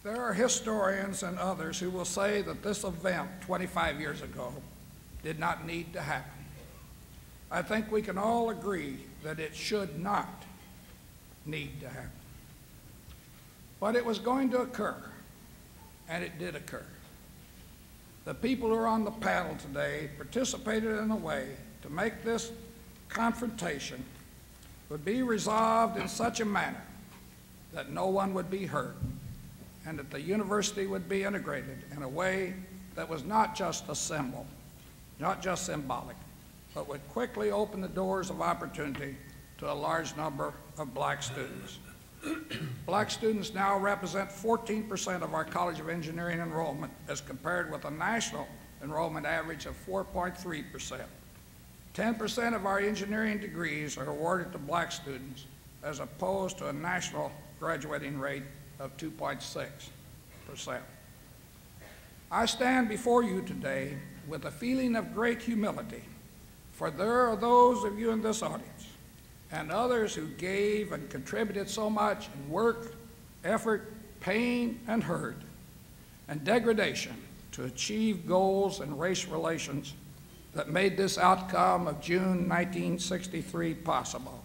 There are historians and others who will say that this event 25 years ago did not need to happen. I think we can all agree that it should not need to happen. But it was going to occur, and it did occur. The people who are on the panel today participated in a way to make this confrontation would be resolved in such a manner that no one would be hurt, and that the university would be integrated in a way that was not just a symbol, not just symbolic, but would quickly open the doors of opportunity to a large number of black students. Black students now represent 14% of our College of Engineering enrollment as compared with a national enrollment average of 4.3%. 10% of our engineering degrees are awarded to black students as opposed to a national graduating rate of 2.6%. I stand before you today with a feeling of great humility, for there are those of you in this audience and others who gave and contributed so much in work, effort, pain, and hurt, and degradation to achieve goals in race relations that made this outcome of June 1963 possible.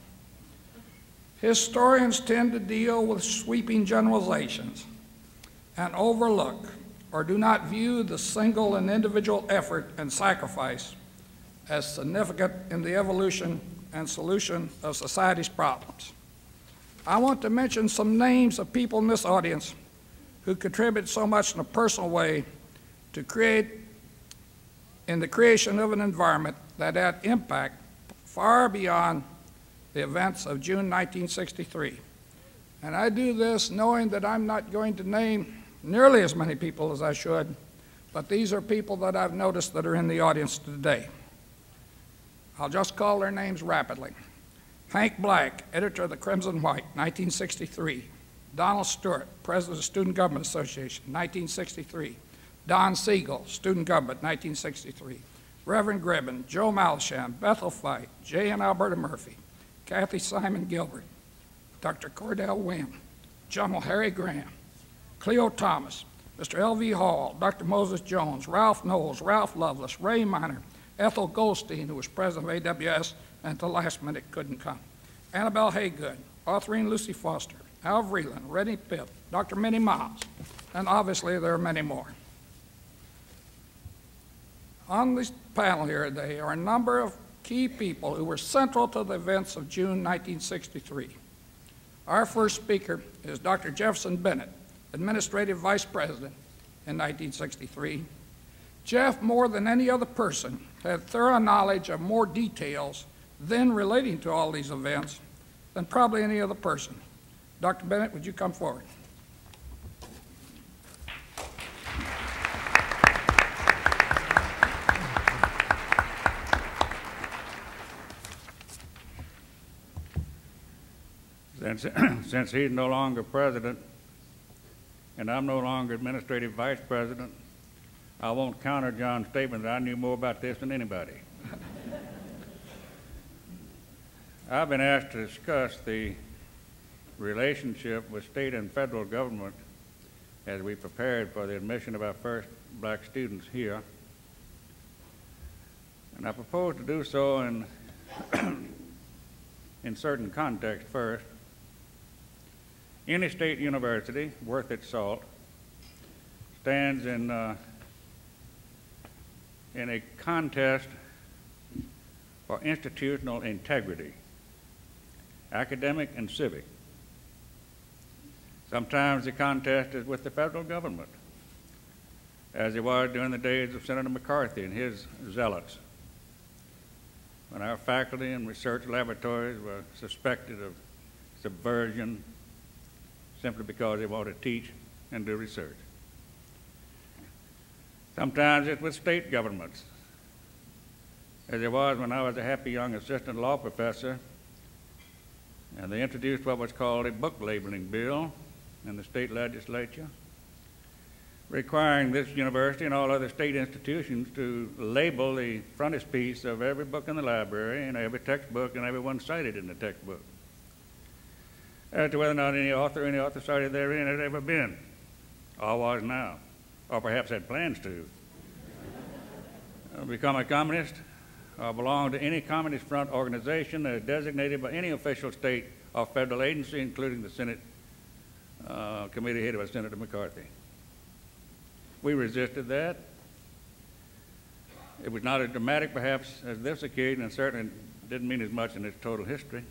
Historians tend to deal with sweeping generalizations and overlook or do not view the single and individual effort and sacrifice as significant in the evolution and solution of society's problems. I want to mention some names of people in this audience who contribute so much in a personal way to the creation of an environment that had impact far beyond the events of June 1963. And I do this knowing that I'm not going to name nearly as many people as I should, but these are people that I've noticed that are in the audience today. I'll just call their names rapidly. Hank Black, editor of the Crimson White, 1963. Donald Stewart, president of the Student Government Association, 1963. Don Siegel, Student Government, 1963. Reverend Gribben, Joe Malsham, Bethel Fight, J. and Alberta Murphy, Kathy Simon Gilbert, Dr. Cordell Wynn, General Harry Graham, Cleo Thomas, Mr. L.V. Hall, Dr. Moses Jones, Ralph Knowles, Ralph Lovelace, Ray Minor, Ethel Goldstein, who was president of AWS and at the last minute couldn't come, Annabelle Haygood, Autherine Lucy Foster, Al Vreeland, Reddy Pipp, Dr. Minnie Miles, and obviously there are many more. On this panel here today are a number of key people who were central to the events of June 1963. Our first speaker is Dr. Jefferson Bennett, Administrative Vice President in 1963. Jeff, more than any other person, had thorough knowledge of more details then relating to all these events than probably any other person. Dr. Bennett, would you come forward? Since he's no longer president and I'm no longer administrative vice president, I won't counter John's statement that I knew more about this than anybody. I've been asked to discuss the relationship with state and federal government as we prepared for the admission of our first black students here. And I propose to do so in certain context first. Any state university worth its salt stands in a contest for institutional integrity, academic and civic. Sometimes the contest is with the federal government, as it was during the days of Senator McCarthy and his zealots, when our faculty and research laboratories were suspected of subversion simply because they want to teach and do research. Sometimes it's with state governments, as it was when I was a happy young assistant law professor, and they introduced what was called a book labeling bill in the state legislature, requiring this university and all other state institutions to label the frontispiece of every book in the library and every textbook and everyone cited in the textbook, as to whether or not any author cited therein had ever been or was now, or perhaps had plans to, become a communist or belong to any Communist Front organization that is designated by any official state or federal agency, including the Senate committee headed by Senator McCarthy. We resisted that. It was not as dramatic, perhaps, as this occasion, and certainly didn't mean as much in its total history.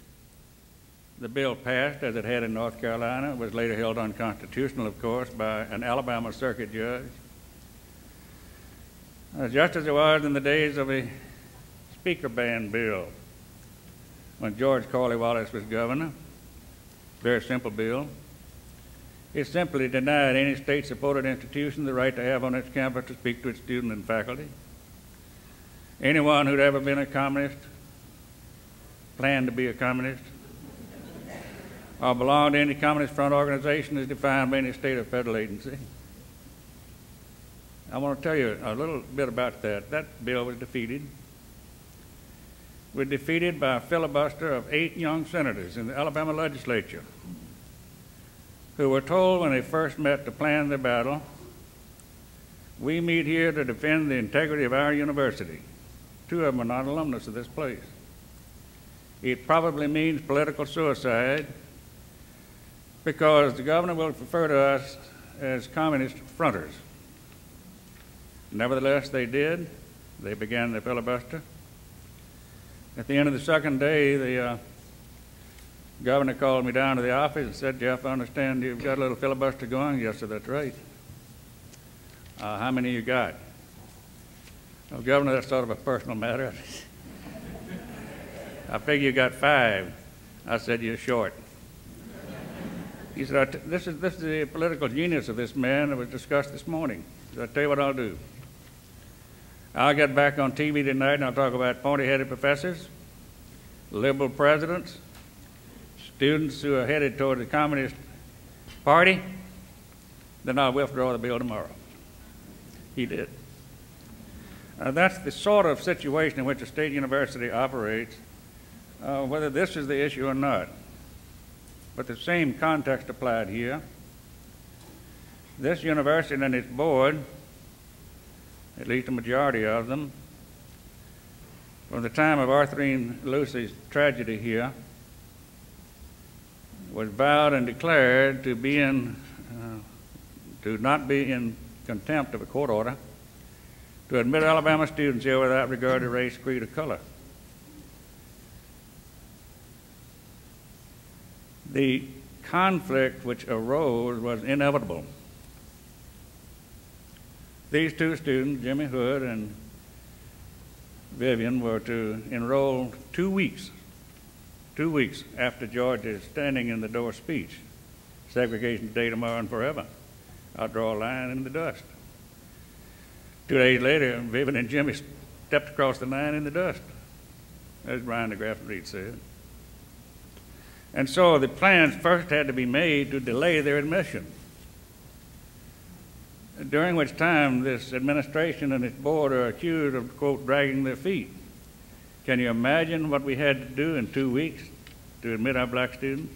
The bill passed, as it had in North Carolina. It was later held unconstitutional, of course, by an Alabama circuit judge. Just as it was in the days of a speaker ban bill, when George Cornwallis was governor. Very simple bill. It simply denied any state-supported institution the right to have on its campus to speak to its students and faculty. Anyone who'd ever been a communist, planned to be a communist, or belonged to any Communist Front organization is defined by any state or federal agency. I want to tell you a little bit about that. That bill was defeated. It was defeated by a filibuster of 8 young senators in the Alabama legislature who were told when they first met to plan their battle, "We meet here to defend the integrity of our university." 2 of them are not alumnus of this place. It probably means political suicide because the governor will refer to us as communist fronters. Nevertheless, they did. They began their filibuster. At the end of the second day, the governor called me down to the office and said, "Jeff, I understand you've got a little filibuster going." Yes, sir, that's right. How many you got? Well, Governor, that's sort of a personal matter. I figure you got 5. I said, "You're short." He said, this is the political genius of this man that was discussed this morning. He said, "I'll tell you what I'll do. I'll get back on TV tonight and I'll talk about pointy-headed professors, liberal presidents, students who are headed toward the Communist Party. Then I'll withdraw the bill tomorrow." He did. That's the sort of situation in which a state university operates, whether this is the issue or not. But the same context applied here. This university and its board, at least a majority of them, from the time of Arthurine Lucy's tragedy here, was vowed and declared to be to not be in contempt of a court order, to admit Alabama students here without regard to race, creed, or color. The conflict which arose was inevitable. These 2 students, Jimmy Hood and Vivian, were to enroll 2 weeks after George's standing in the door speech. Segregation today, tomorrow, and forever. I'll draw a line in the dust. 2 days later, Vivian and Jimmy stepped across the line in the dust, as Brian DeGraff Reed said. And so the plans first had to be made to delay their admission, during which time this administration and its board are accused of, quote, dragging their feet. Can you imagine what we had to do in 2 weeks to admit our black students?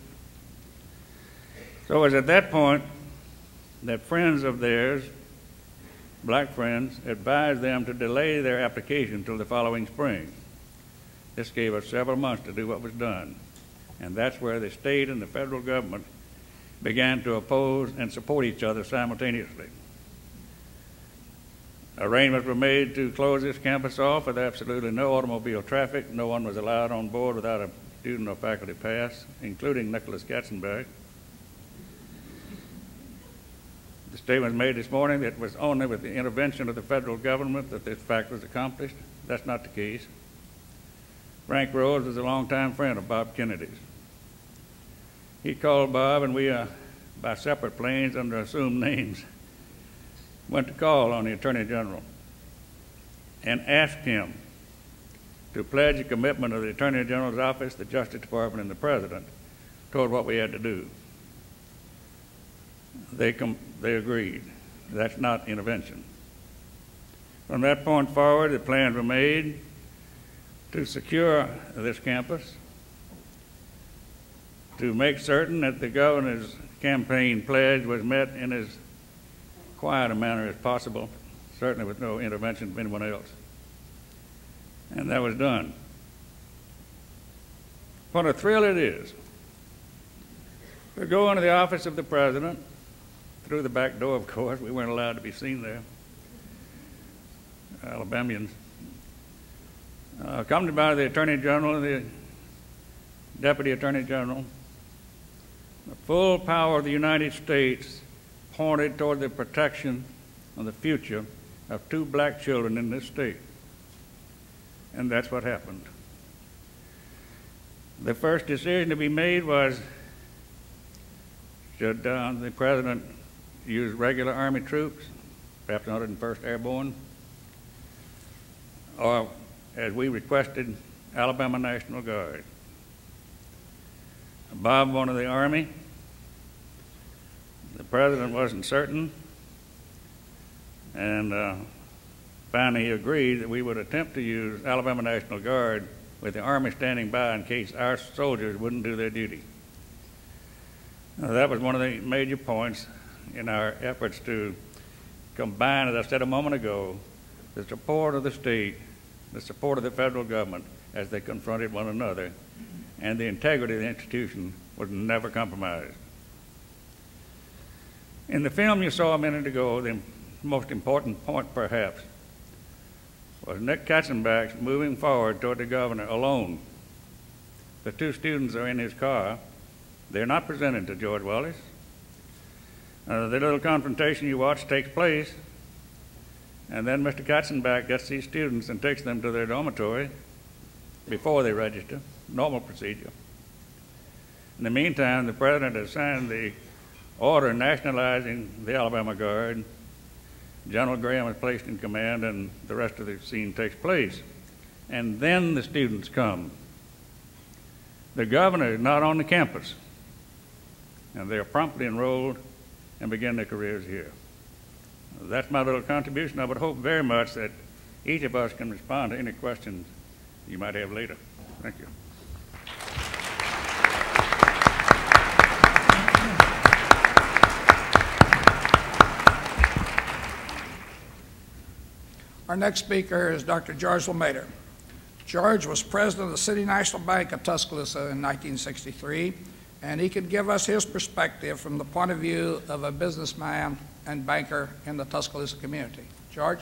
So it was at that point that friends of theirs, black friends, advised them to delay their application until the following spring. This gave us several months to do what was done. And that's where the state and the federal government began to oppose and support each other simultaneously. Arrangements were made to close this campus off with absolutely no automobile traffic. No one was allowed on board without a student or faculty pass, including Nicholas Katzenberg. The statement was made this morning that it was only with the intervention of the federal government that this fact was accomplished. That's not the case. Frank Rose was a longtime friend of Bob Kennedy's. He called Bob, and we, by separate planes under assumed names, went to call on the Attorney General and asked him to pledge a commitment of the Attorney General's office, the Justice Department, and the President toward what we had to do. They agreed. That's not intervention. From that point forward, the plans were made to secure this campus, to make certain that the governor's campaign pledge was met in as quiet a manner as possible, certainly with no intervention of anyone else. And that was done. What a thrill it is to go into the office of the president, through the back door, of course. We weren't allowed to be seen there, Alabamians, accompanied by the Attorney General and the Deputy Attorney General. The full power of the United States pointed toward the protection of the future of 2 black children in this state. And that's what happened. The first decision to be made was, should the president use regular Army troops, perhaps 101st Airborne, or, as we requested, Alabama National Guard. Bob wanted the Army. The president wasn't certain, and finally he agreed that we would attempt to use Alabama National Guard with the Army standing by in case our soldiers wouldn't do their duty. Now, that was one of the major points in our efforts to combine, as I said a moment ago, the support of the state, the support of the federal government as they confronted one another, and the integrity of the institution was never compromised. In the film you saw a minute ago, the most important point perhaps was Nick Katzenbach moving forward toward the governor alone. The 2 students are in his car. They're not presented to George Wallace. The little confrontation you watch takes place, and then Mr. Katzenbach gets these students and takes them to their dormitory before they register, normal procedure. In the meantime, the president has signed the order nationalizing the Alabama Guard. General Graham is placed in command, and the rest of the scene takes place. And then the students come. The governor is not on the campus, and they are promptly enrolled and begin their careers here. That's my little contribution. I would hope very much that each of us can respond to any questions you might have later. Thank you. Our next speaker is Dr. George LeMaitre. George was president of the City National Bank of Tuscaloosa in 1963, and he could give us his perspective from the point of view of a businessman and banker in the Tuscaloosa community. George?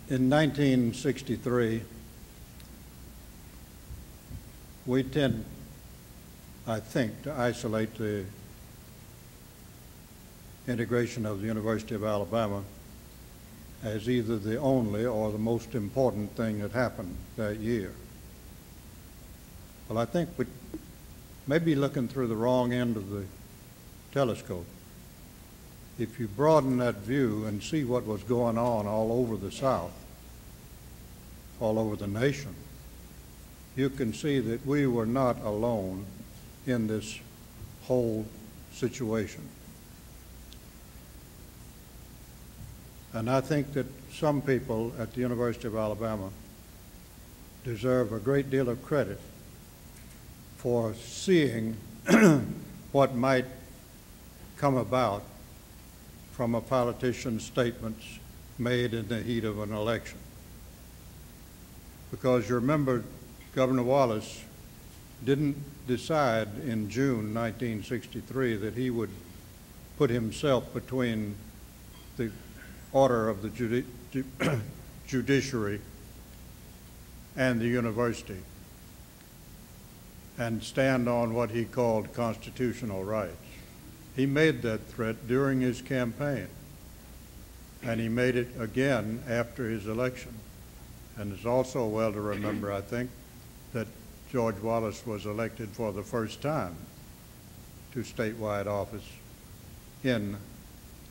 In 1963, we tend, I think, to isolate the integration of the University of Alabama as either the only or the most important thing that happened that year. Well, I think we may be looking through the wrong end of the telescope. If you broaden that view and see what was going on all over the South, all over the nation, you can see that we were not alone in this whole situation. And I think that some people at the University of Alabama deserve a great deal of credit for seeing what might come about from a politician's statements made in the heat of an election. Because you remember, Governor Wallace didn't decide in June 1963 that he would put himself between the order of the judiciary and the university and stand on what he called constitutional rights. He made that threat during his campaign, and he made it again after his election. And it's also well to remember, I think, that George Wallace was elected for the first time to statewide office in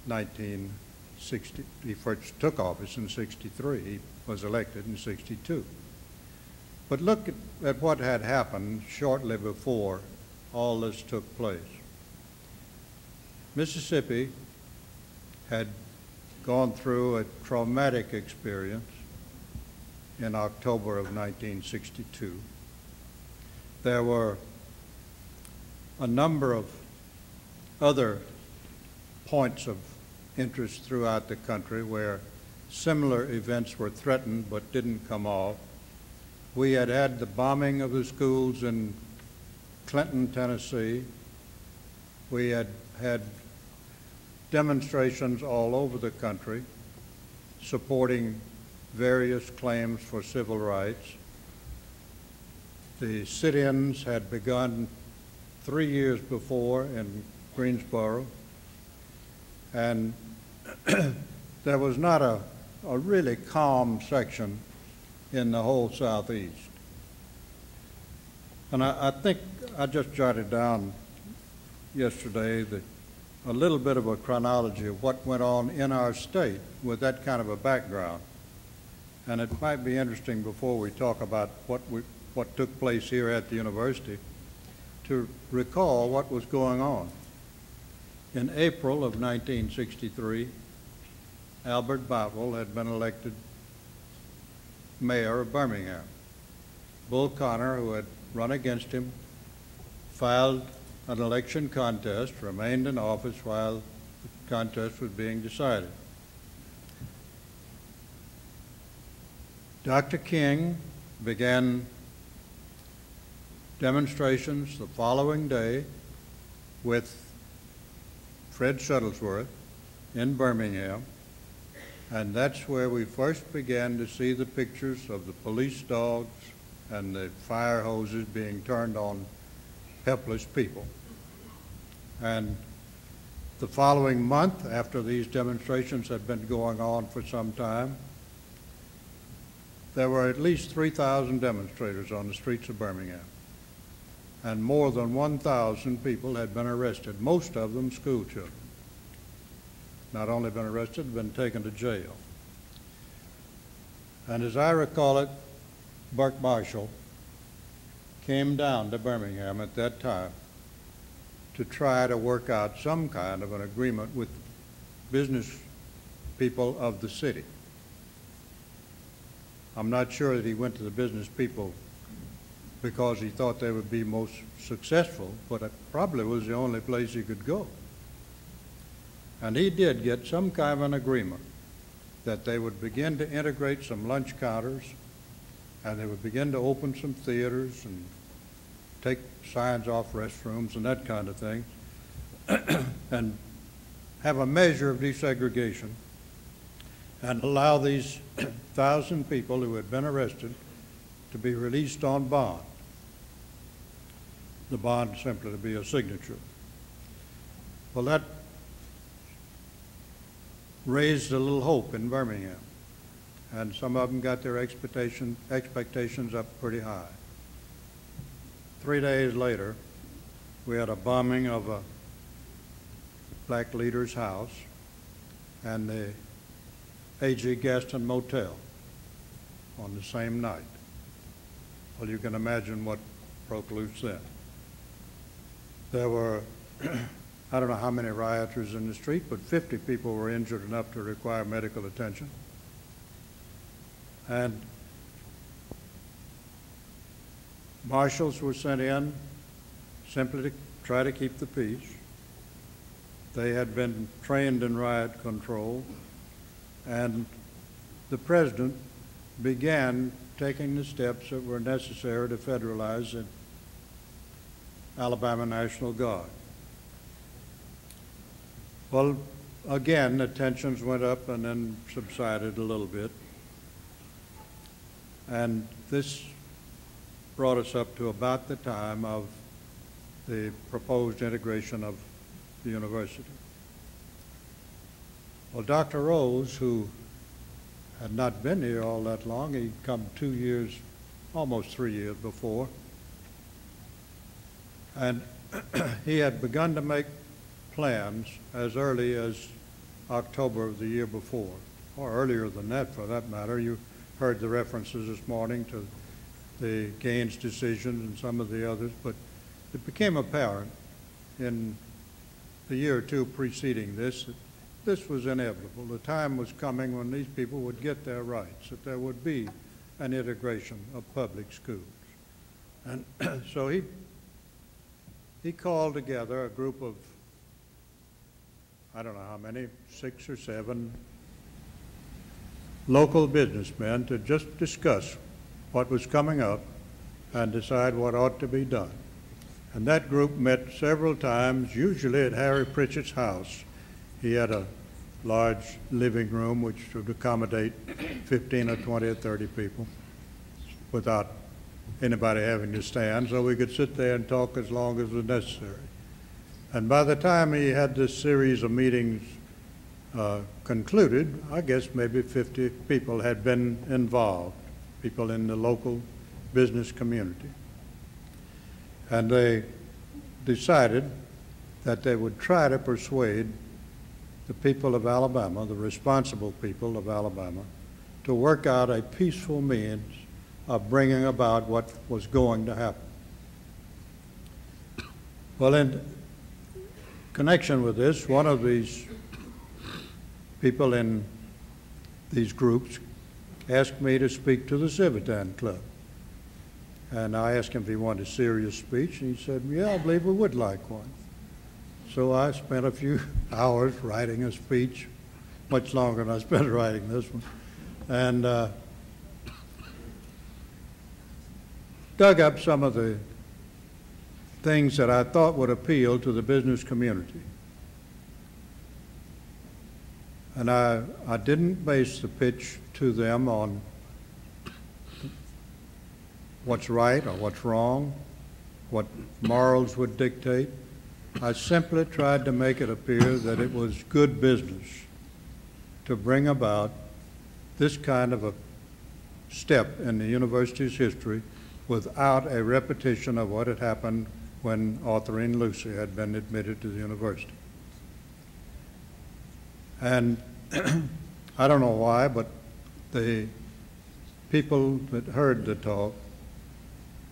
1960. He first took office in 63. He was elected in 62. But look at what had happened shortly before all this took place. Mississippi had gone through a traumatic experience in October of 1962. There were a number of other points of interest throughout the country where similar events were threatened but didn't come off. We had had the bombing of the schools in Clinton, Tennessee. We had had demonstrations all over the country supporting various claims for civil rights. The sit-ins had begun 3 years before in Greensboro, and there was not a really calm section in the whole Southeast. And I think I just jotted down yesterday a little bit of a chronology of what went on in our state with that kind of a background. And it might be interesting before we talk about what took place here at the university to recall what was going on. In April of 1963, Albert Boutwell had been elected mayor of Birmingham. Bull Connor, who had run against him, filed an election contest, remained in office while the contest was being decided. Dr. King began demonstrations the following day with Fred Shuttlesworth in Birmingham, and that's where we first began to see the pictures of the police dogs and the fire hoses being turned on helpless people. And the following month, after these demonstrations had been going on for some time, there were at least 3,000 demonstrators on the streets of Birmingham, and more than 1,000 people had been arrested, most of them school children. Not only been arrested, been taken to jail. And as I recall it, Burke Marshall came down to Birmingham at that time to try to work out some kind of an agreement with business people of the city. I'm not sure that he went to the business people because he thought they would be most successful, but it probably was the only place he could go. And he did get some kind of an agreement that they would begin to integrate some lunch counters, and they would begin to open some theaters and take signs off restrooms and that kind of thing, and have a measure of desegregation and allow these 1,000 people who had been arrested to be released on bond. The bond simply to be a signature. Well, that raised a little hope in Birmingham, and some of them got their expectations up pretty high. 3 days later, we had a bombing of a black leader's house and the A.G. Gaston Motel on the same night. Well, you can imagine what broke loose then. There were, I don't know how many rioters in the street, but 50 people were injured enough to require medical attention. And marshals were sent in simply to try to keep the peace. They had been trained in riot control, and the president began taking the steps that were necessary to federalize the Alabama National Guard. Well, again, the tensions went up and then subsided a little bit. And this brought us up to about the time of the proposed integration of the university. Well, Dr. Rose, who had not been here all that long, he'd come 2 years, almost 3 years before, and he had begun to make plans as early as October of the year before, or earlier than that for that matter. You heard the references this morning to the Gaines decision and some of the others, but it became apparent in the year or two preceding this that this was inevitable. The time was coming when these people would get their rights, that there would be an integration of public schools. And so he called together a group of, I don't know how many, 6 or 7 local businessmen to just discuss what was coming up and decide what ought to be done. And that group met several times, usually at Harry Pritchett's house. He had a large living room which would accommodate 15 or 20 or 30 people without anybody having to stand, so we could sit there and talk as long as was necessary. And by the time he had this series of meetings concluded, I guess maybe 50 people had been involved, people in the local business community. And they decided that they would try to persuade the people of Alabama, the responsible people of Alabama, to work out a peaceful means of bringing about what was going to happen. Well, in connection with this, one of these people in these groups asked me to speak to the Civitan Club. And I asked him if he wanted a serious speech, and he said, yeah, I believe we would like one. So I spent a few hours writing a speech, much longer than I spent writing this one, and dug up some of the things that I thought would appeal to the business community. And I didn't base the pitch to them on what's right or what's wrong, what morals would dictate. I simply tried to make it appear that it was good business to bring about this kind of a step in the university's history without a repetition of what had happened when Arthurine Lucy had been admitted to the university. And I don't know why, but the people that heard the talk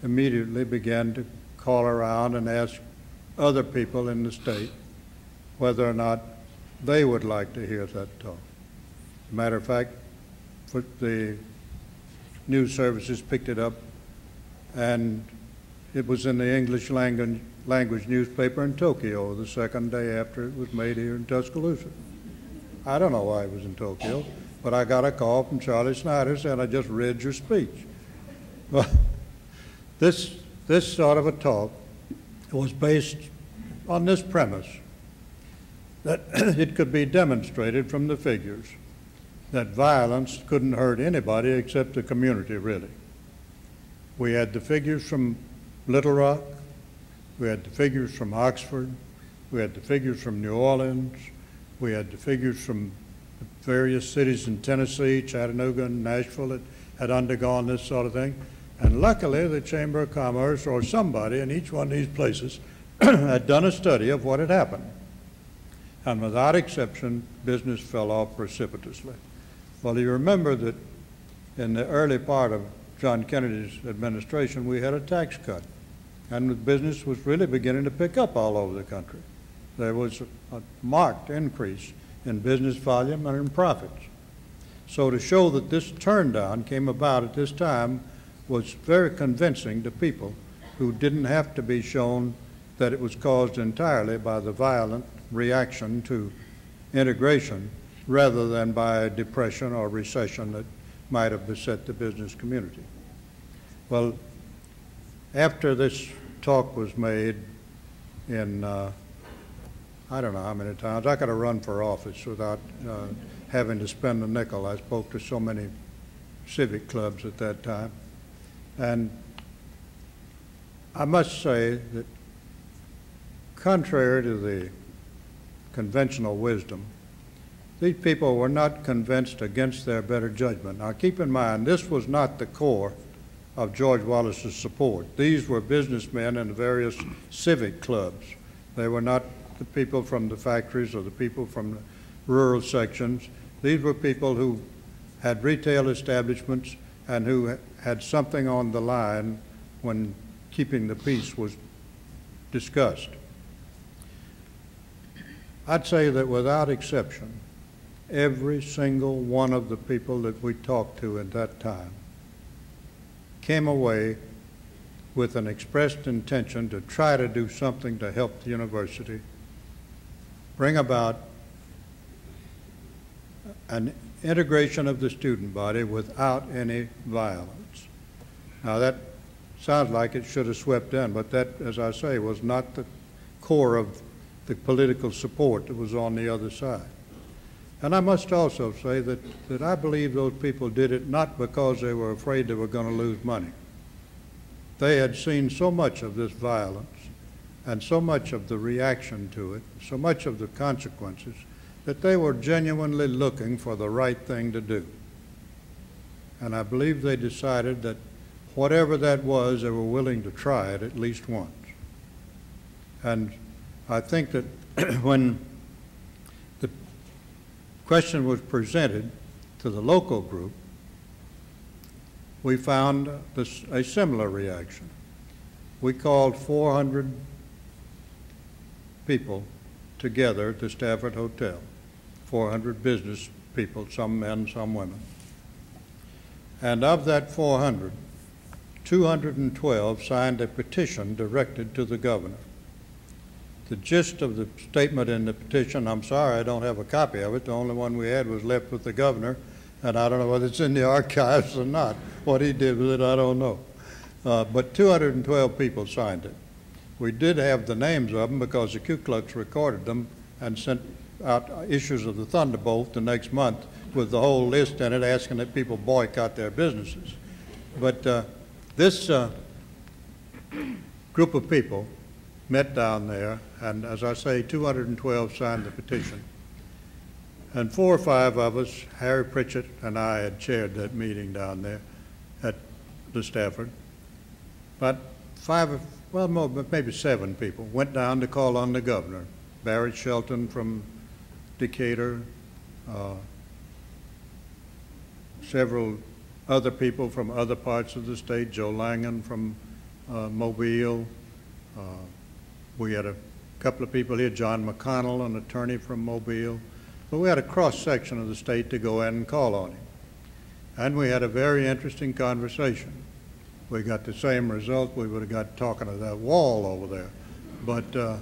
immediately began to call around and ask other people in the state whether or not they would like to hear that talk. As a matter of fact, the news services picked it up, and it was in the English language newspaper in Tokyo the second day after it was made here in Tuscaloosa. I don't know why it was in Tokyo, but I got a call from Charlie Snyder saying, I just read your speech. Well, this sort of a talk was based on this premise, that it could be demonstrated from the figures that violence couldn't hurt anybody except the community, really. We had the figures from Little Rock, we had the figures from Oxford, we had the figures from New Orleans, we had the figures from various cities in Tennessee, Chattanooga, and Nashville that had undergone this sort of thing. And luckily, the Chamber of Commerce or somebody in each one of these places had done a study of what had happened. And without exception, business fell off precipitously. Well, you remember that in the early part of John Kennedy's administration, we had a tax cut, and the business was really beginning to pick up all over the country. There was a marked increase in business volume and in profits. So to show that this turndown came about at this time was very convincing to people who didn't have to be shown that it was caused entirely by the violent reaction to integration rather than by a depression or recession that might have beset the business community. Well, after this talk was made in, I don't know how many times, I could have run for office without having to spend a nickel. I spoke to so many civic clubs at that time. And I must say that contrary to the conventional wisdom, these people were not convinced against their better judgment. Now keep in mind, this was not the core of George Wallace's support. These were businessmen in the various civic clubs. They were not the people from the factories or the people from the rural sections. These were people who had retail establishments and who had something on the line when keeping the peace was discussed. I'd say that without exception, every single one of the people that we talked to at that time came away with an expressed intention to try to do something to help the university bring about an integration of the student body without any violence. Now that sounds like it should have swept in, but that, as I say, was not the core of the political support that was on the other side. And I must also say that I believe those people did it not because they were afraid they were going to lose money. They had seen so much of this violence and so much of the reaction to it, so much of the consequences, that they were genuinely looking for the right thing to do. And I believe they decided that whatever that was, they were willing to try it at least once. And I think that when the question was presented to the local group, we found a similar reaction. We called 400 people together at the Stafford Hotel, 400 business people, some men, some women. And of that 400, 212 signed a petition directed to the governor. The gist of the statement in the petition, I'm sorry I don't have a copy of it, the only one we had was left with the governor, and I don't know whether it's in the archives or not. What he did with it, I don't know. But 212 people signed it. We did have the names of them because the Ku Klux recorded them and sent out issues of the Thunderbolt the next month with the whole list in it asking that people boycott their businesses. But this group of people met down there, and as I say, 212 signed the petition. And 4 or 5 of us, Harry Pritchett and I, had chaired that meeting down there at the Stafford. But 5, well, more, maybe 7 people went down to call on the governor. Barrett Shelton from Decatur, several other people from other parts of the state, Joe Langan from Mobile. We had a couple of people here, John McConnell, an attorney from Mobile. But we had a cross-section of the state to go in and call on him. And we had a very interesting conversation. We got the same result we would have got talking to that wall over there. But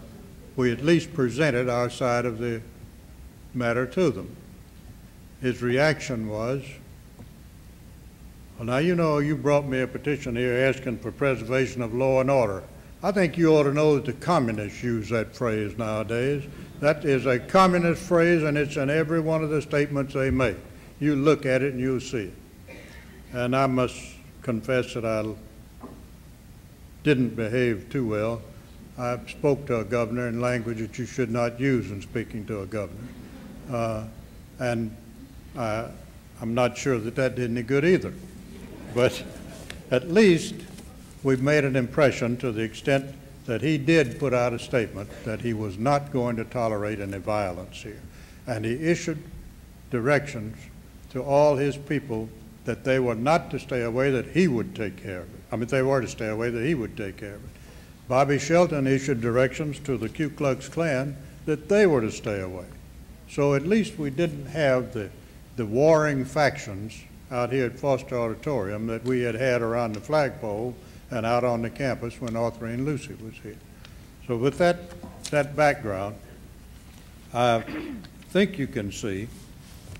we at least presented our side of the matter to them. His reaction was, well, now, you know, you brought me a petition here asking for preservation of law and order. I think you ought to know that the communists use that phrase nowadays. That is a communist phrase, and it's in every one of the statements they make. You look at it and you'll see it. And I must confess that I didn't behave too well. I spoke to a governor in language that you should not use in speaking to a governor. And I'm not sure that that did any good either. But at least we've made an impression to the extent that he did put out a statement that he was not going to tolerate any violence here. And he issued directions to all his people that they were not to stay away, that he would take care of it. I mean, they were to stay away, that he would take care of it. Bobby Shelton issued directions to the Ku Klux Klan that they were to stay away. So at least we didn't have the warring factions out here at Foster Auditorium that we had had around the flagpole and out on the campus when Autry and Lucy was here. So with that background, I think you can see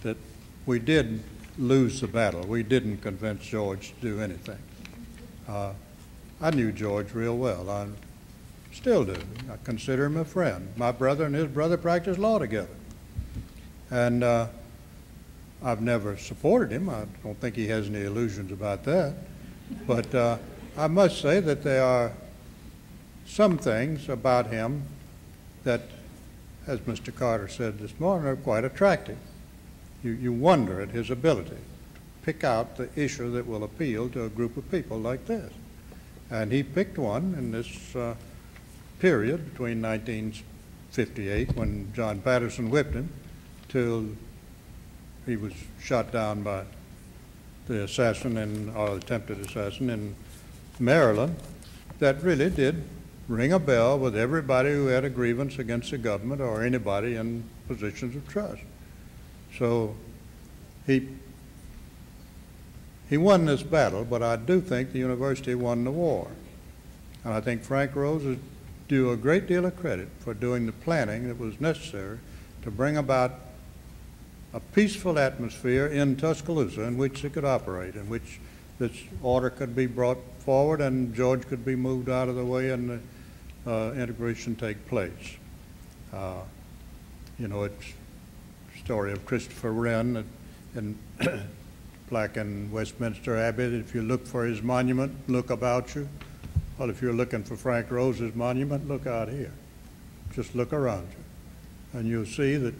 that we did lose the battle. We didn't convince George to do anything. I knew George real well. I still do. I consider him a friend. My brother and his brother practiced law together. And I've never supported him. I don't think he has any illusions about that. But I must say that there are some things about him that, as Mr. Carter said this morning, are quite attractive. You wonder at his ability to pick out the issue that will appeal to a group of people like this. And he picked one in this period between 1958, when John Patterson whipped him, till he was shot down by the assassin or attempted assassin in Maryland, that really did ring a bell with everybody who had a grievance against the government or anybody in positions of trust. So he won this battle, but I do think the university won the war. And I think Frank Rose is due a great deal of credit for doing the planning that was necessary to bring about a peaceful atmosphere in Tuscaloosa in which it could operate, in which this order could be brought forward and George could be moved out of the way and the integration take place. You know, it's the story of Christopher Wren in Black in Westminster Abbey. If you look for his monument, look about you. Well, if you're looking for Frank Rose's monument, look out here. Just look around you. And you'll see that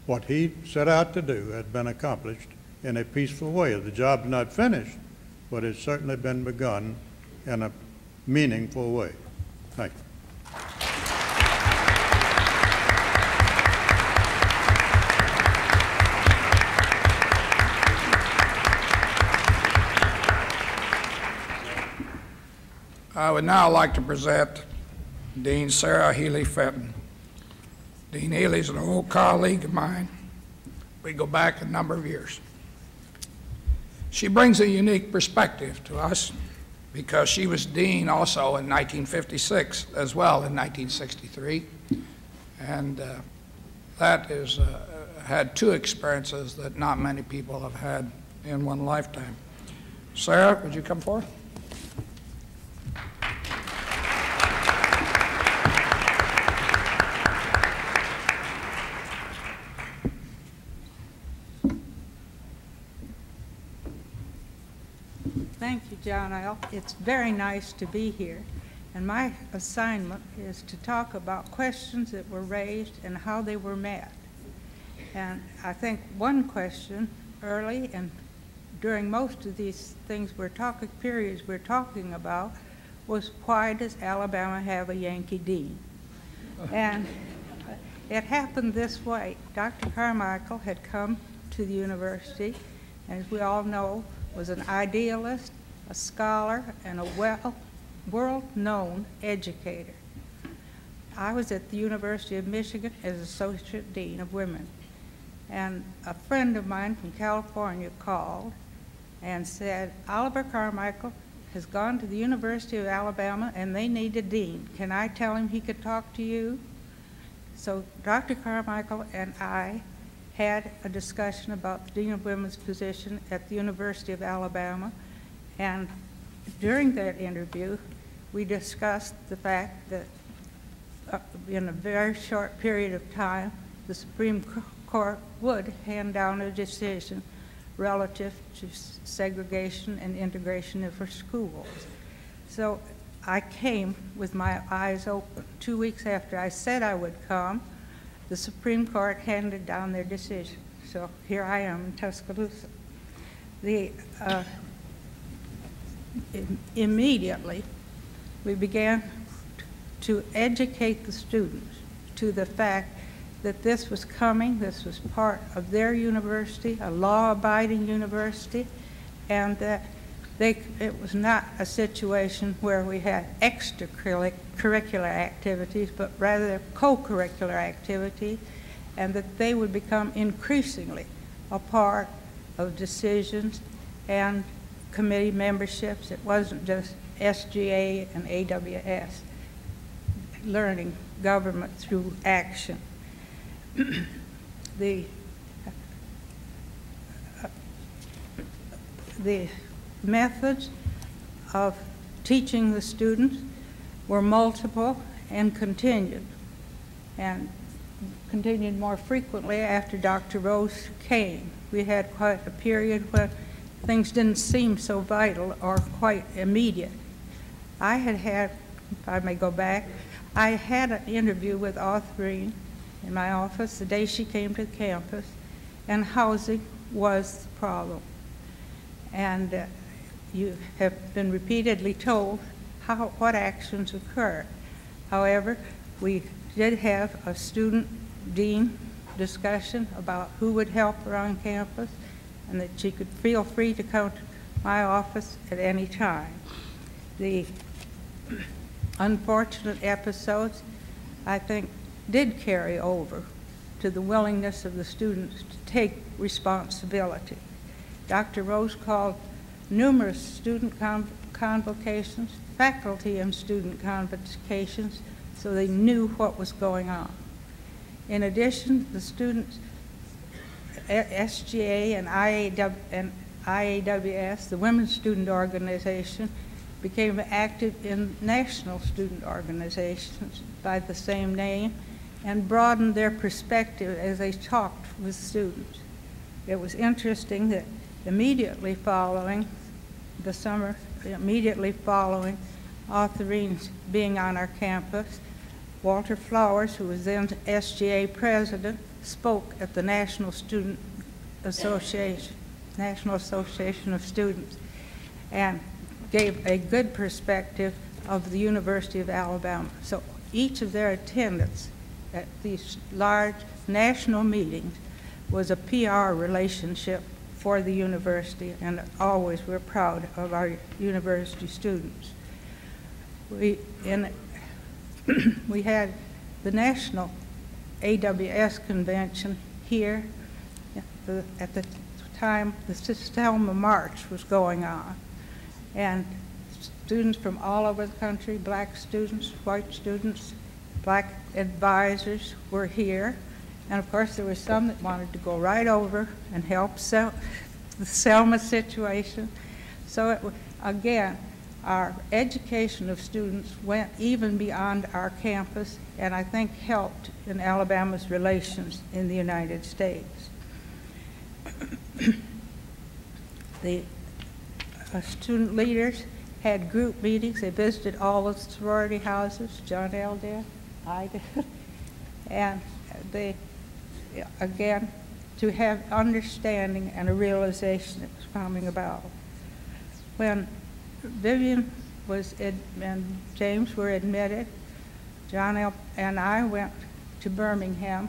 what he set out to do had been accomplished in a peaceful way. The job's not finished, but it's certainly been begun in a meaningful way. Thank you. I would now like to present Dean Sarah Healy Fenton. Dean Healy's an old colleague of mine. We go back a number of years. She brings a unique perspective to us because she was dean also in 1956 as well in 1963. And that is, had two experiences that not many people have had in one lifetime. Sarah, would you come forward? Thank you, John L. It's very nice to be here, and my assignment is to talk about questions that were raised and how they were met. And I think one question early and during most of these periods we're talking about was, why does Alabama have a Yankee dean? And it happened this way. Dr. Carmichael had come to the university, and as we all know, was an idealist, a scholar, and a world-known educator. I was at the University of Michigan as Associate Dean of Women, and a friend of mine from California called and said, Oliver Carmichael has gone to the University of Alabama and they need a dean. Can I tell him he could talk to you? So Dr. Carmichael and I had a discussion about the Dean of Women's position at the University of Alabama, and during that interview we discussed the fact that in a very short period of time the Supreme Court would hand down a decision relative to segregation and integration of our schools. So I came with my eyes open. 2 weeks after I said I would come, the Supreme Court handed down their decision. So here I am in Tuscaloosa. Immediately, we began to educate the students to the fact that this was coming, this was part of their university, a law-abiding university, and that it was not a situation where we had extracurricular activities, but rather co-curricular activity, and that they would become increasingly a part of decisions and committee memberships. It wasn't just SGA and AWS, learning government through action. The methods of teaching the students were multiple and continued more frequently after Dr. Rose came. We had quite a period when things didn't seem so vital or quite immediate. I had, if I may go back, I had an interview with Arthur Green in my office the day she came to the campus, and housing was the problem. And you have been repeatedly told what actions occurred. However, we did have a student dean discussion about who would help her on campus, and that she could feel free to come to my office at any time. unfortunate episodes, I think, did carry over to the willingness of the students to take responsibility. Dr. Rose called numerous student convocations, faculty and student convocations, so they knew what was going on. In addition, the students, SGA and IAWS, the Women's Student Organization, became active in national student organizations by the same name and broadened their perspective as they talked with students. It was interesting that immediately following the summer, immediately following Authorine's being on our campus, Walter Flowers, who was then SGA president, spoke at the National Association of Students, and gave a good perspective of the University of Alabama. So each of their attendance at these large national meetings was a PR relationship for the university, and always we're proud of our university students. We had the National AWS Convention here at the time the Selma March was going on. And students from all over the country, black students, white students, black advisors were here. And of course, there were some that wanted to go right over and help the Selma situation. So again, our education of students went even beyond our campus, and I think helped in Alabama's relations in the United States. The student leaders had group meetings. They visited all the sorority houses. John L. did, I did. And they, again, to have understanding and a realization that was coming about. When Vivian and James were admitted, John L. and I went to Birmingham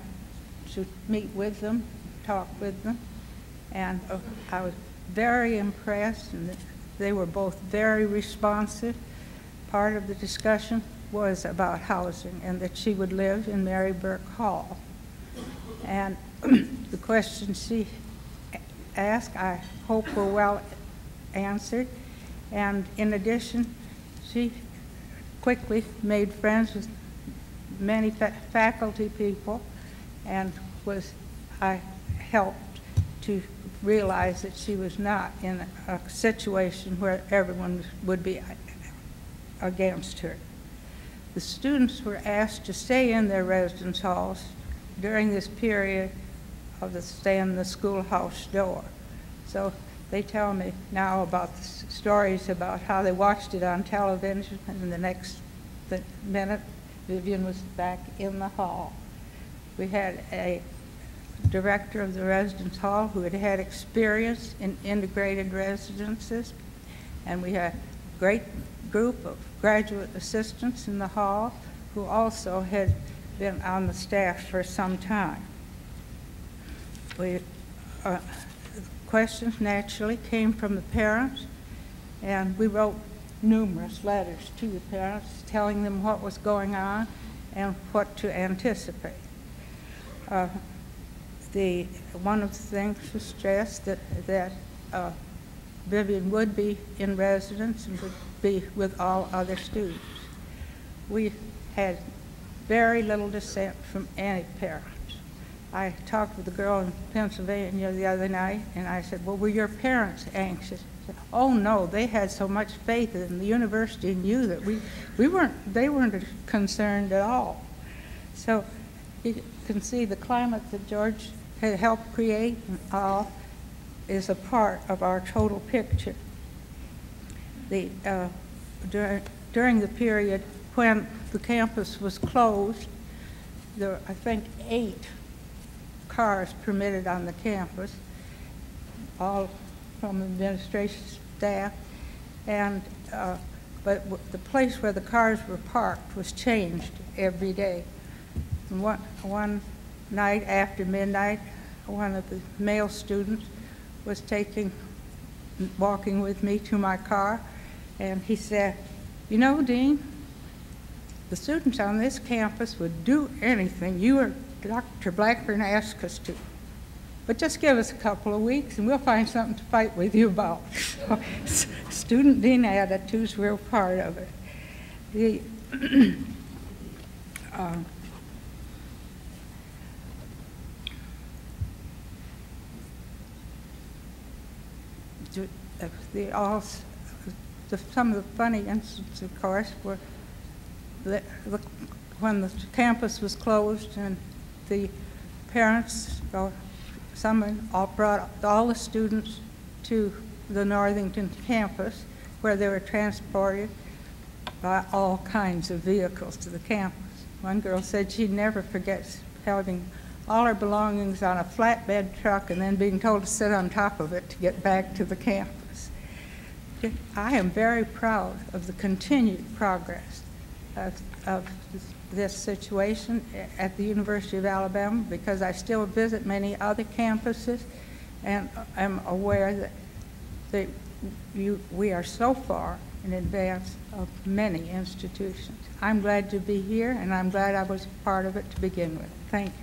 to meet with them, talk with them, and I was very impressed, and they were both very responsive. Part of the discussion was about housing and that she would live in Mary Burke Hall. And the questions she asked, I hope were well answered. And in addition, she quickly made friends with many faculty people, and I helped to realize that she was not in a situation where everyone would be against her. The students were asked to stay in their residence halls during this period of the stay in the Schoolhouse Door. So they tell me now about the stories about how they watched it on television, and the next minute Vivian was back in the hall. We had a director of the residence hall who had had experience in integrated residences, and we had a great group of graduate assistants in the hall who also had been on the staff for some time. Questions naturally came from the parents, and we wrote numerous letters to the parents telling them what was going on and what to anticipate. One of the things was stressed that Vivian would be in residence and would be with all other students. We had very little dissent from any parents. I talked with a girl in Pennsylvania the other night, and I said, well, were your parents anxious? She said, oh no, they had so much faith in the university and knew that they weren't concerned at all. So you can see the climate that George had helped create and all is a part of our total picture. During the period when the campus was closed, there were, I think, 8 cars permitted on the campus, all from administration staff, and but the place where the cars were parked was changed every day. And one night after midnight, one of the male students was walking with me to my car, and he said, you know, Dean, the students on this campus would do anything you or Dr. Blackburn asked us to. But just give us a couple of weeks and we'll find something to fight with you about. So, student dean attitudes were a part of it. The, some of the funny incidents, of course, were when the campus was closed and the parents brought all the students to the Northington campus, where they were transported by all kinds of vehicles to the campus. One girl said she never forgets having all her belongings on a flatbed truck and then being told to sit on top of it to get back to the campus. I am very proud of the continued progress of this situation at the University of Alabama, because I still visit many other campuses and I'm aware that we are so far in advance of many institutions. I'm glad to be here and I'm glad I was a part of it to begin with. Thank you.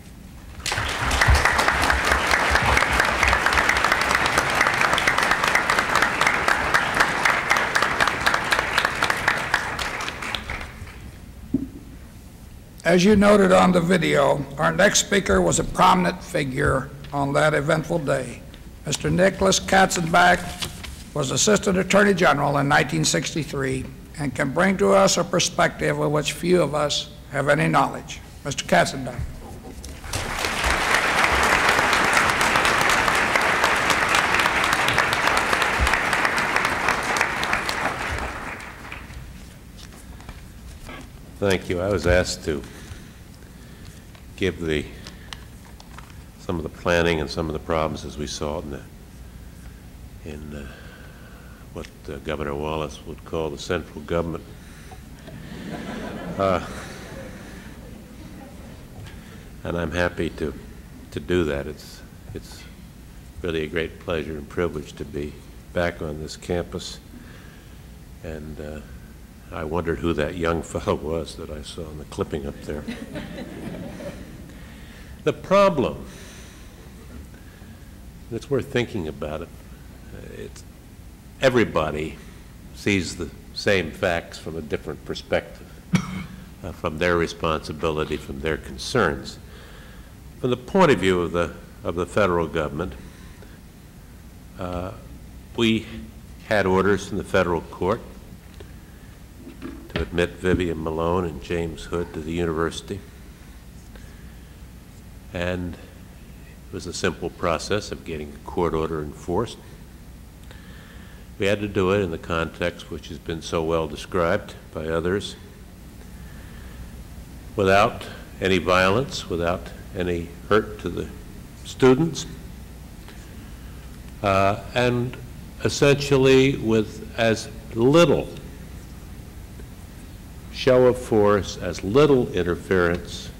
As you noted on the video, our next speaker was a prominent figure on that eventful day. Mr. Nicholas Katzenbach was Assistant Attorney General in 1963 and can bring to us a perspective of which few of us have any knowledge. Mr. Katzenbach. Thank you. I was asked to give some of the planning and some of the problems as we saw it in what Governor Wallace would call the central government. And I'm happy to do that. It's really a great pleasure and privilege to be back on this campus. And I wondered who that young fellow was that I saw in the clipping up there. The problem, it's worth thinking about it, everybody sees the same facts from a different perspective, from their responsibility, from their concerns. From the point of view of the federal government, we had orders from the federal court to admit Vivian Malone and James Hood to the university. And it was a simple process of getting a court order enforced. We had to do it in the context which has been so well described by others, without any violence, without any hurt to the students, and essentially with as little show of force, as little interference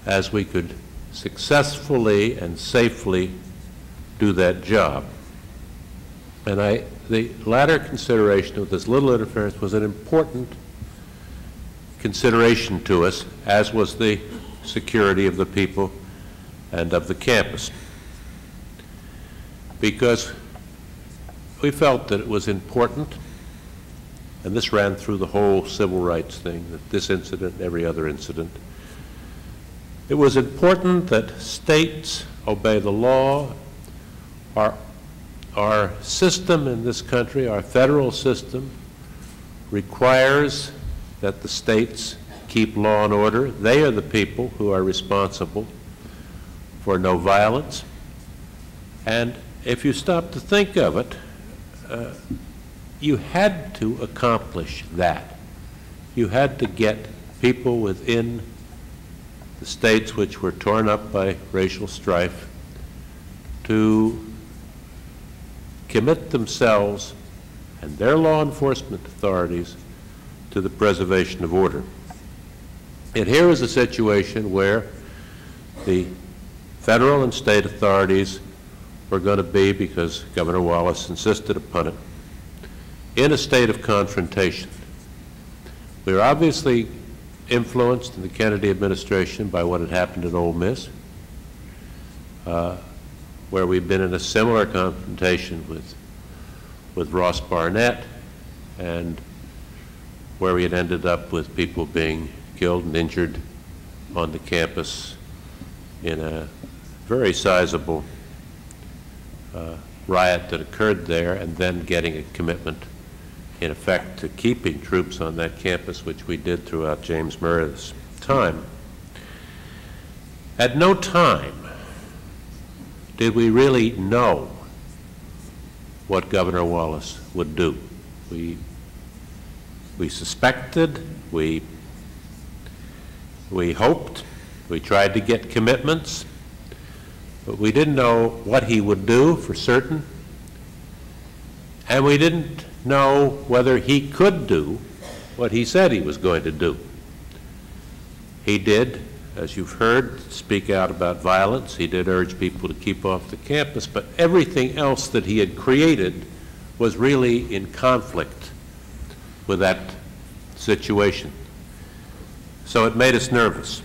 as we could successfully and safely do that job. And the latter consideration of this little interference was an important consideration to us, as was the security of the people and of the campus. Because we felt that it was important, and this ran through the whole civil rights thing, that this incident and every other incident, it was important that states obey the law. Our system in this country, our federal system, requires that the states keep law and order. They are the people who are responsible for no violence. And if you stop to think of it, you had to accomplish that. You had to get people within the states which were torn up by racial strife to commit themselves and their law enforcement authorities to the preservation of order. And here is a situation where the federal and state authorities were going to be, because Governor Wallace insisted upon it, in a state of confrontation We were obviously influenced in the Kennedy administration by what had happened at Ole Miss, where we've been in a similar confrontation with Ross Barnett, and where we had ended up with people being killed and injured on the campus in a very sizable riot that occurred there, and then getting a commitment, in effect, to keeping troops on that campus, which we did throughout James Meredith's time. At no time did we really know what Governor Wallace would do. We suspected, we hoped, we tried to get commitments, but we didn't know what he would do for certain, and we didn't know whether he could do what he said he was going to do. He did, as you've heard, speak out about violence. He did urge people to keep off the campus, but everything else that he had created was really in conflict with that situation. So it made us nervous.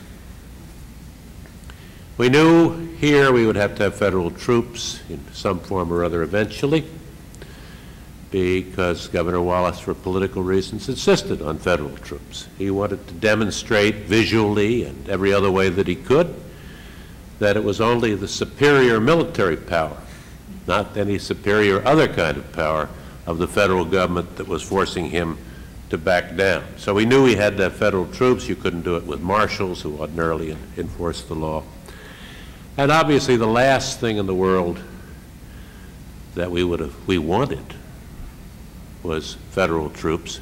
We knew here we would have to have federal troops in some form or other eventually, because Governor Wallace, for political reasons, insisted on federal troops. He wanted to demonstrate visually and every other way that he could that it was only the superior military power, not any superior other kind of power of the federal government, that was forcing him to back down. So we knew we had to have federal troops. You couldn't do it with marshals, who ordinarily enforce the law. And obviously the last thing in the world that we wanted was federal troops,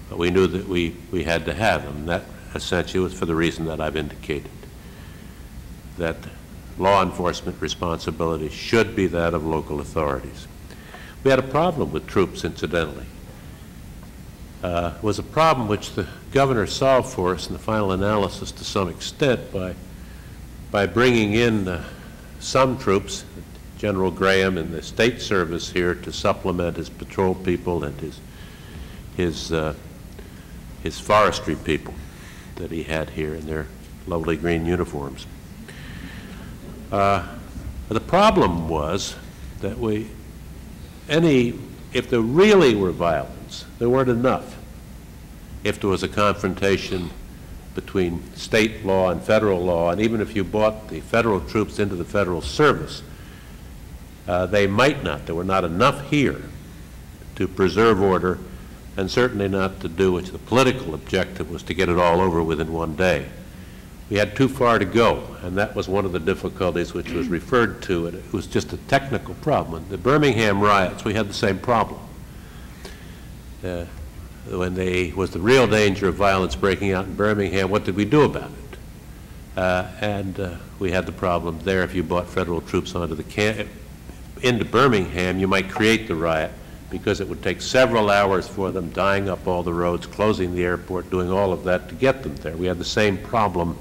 but we knew that we had to have them. That essentially was for the reason that I've indicated, that law enforcement responsibility should be that of local authorities. We had a problem with troops, incidentally. It was a problem which the governor solved for us in the final analysis to some extent by bringing in some troops, General Graham in the state service here, to supplement his patrol people and his forestry people that he had here in their lovely green uniforms. The problem was that if there really were violence, there weren't enough. If there was a confrontation between state law and federal law, and even if you brought the federal troops into the federal service, they might not. There were not enough here to preserve order, and certainly not to do which the political objective was to get it all over within one day. We had too far to go, and that was one of the difficulties which was referred to, and it was just a technical problem. In the Birmingham riots, we had the same problem. When there was the real danger of violence breaking out in Birmingham, what did we do about it? We had the problem there. If you brought federal troops into Birmingham, you might create the riot, because it would take several hours for them, dyeing up all the roads, closing the airport, doing all of that to get them there. We had the same problem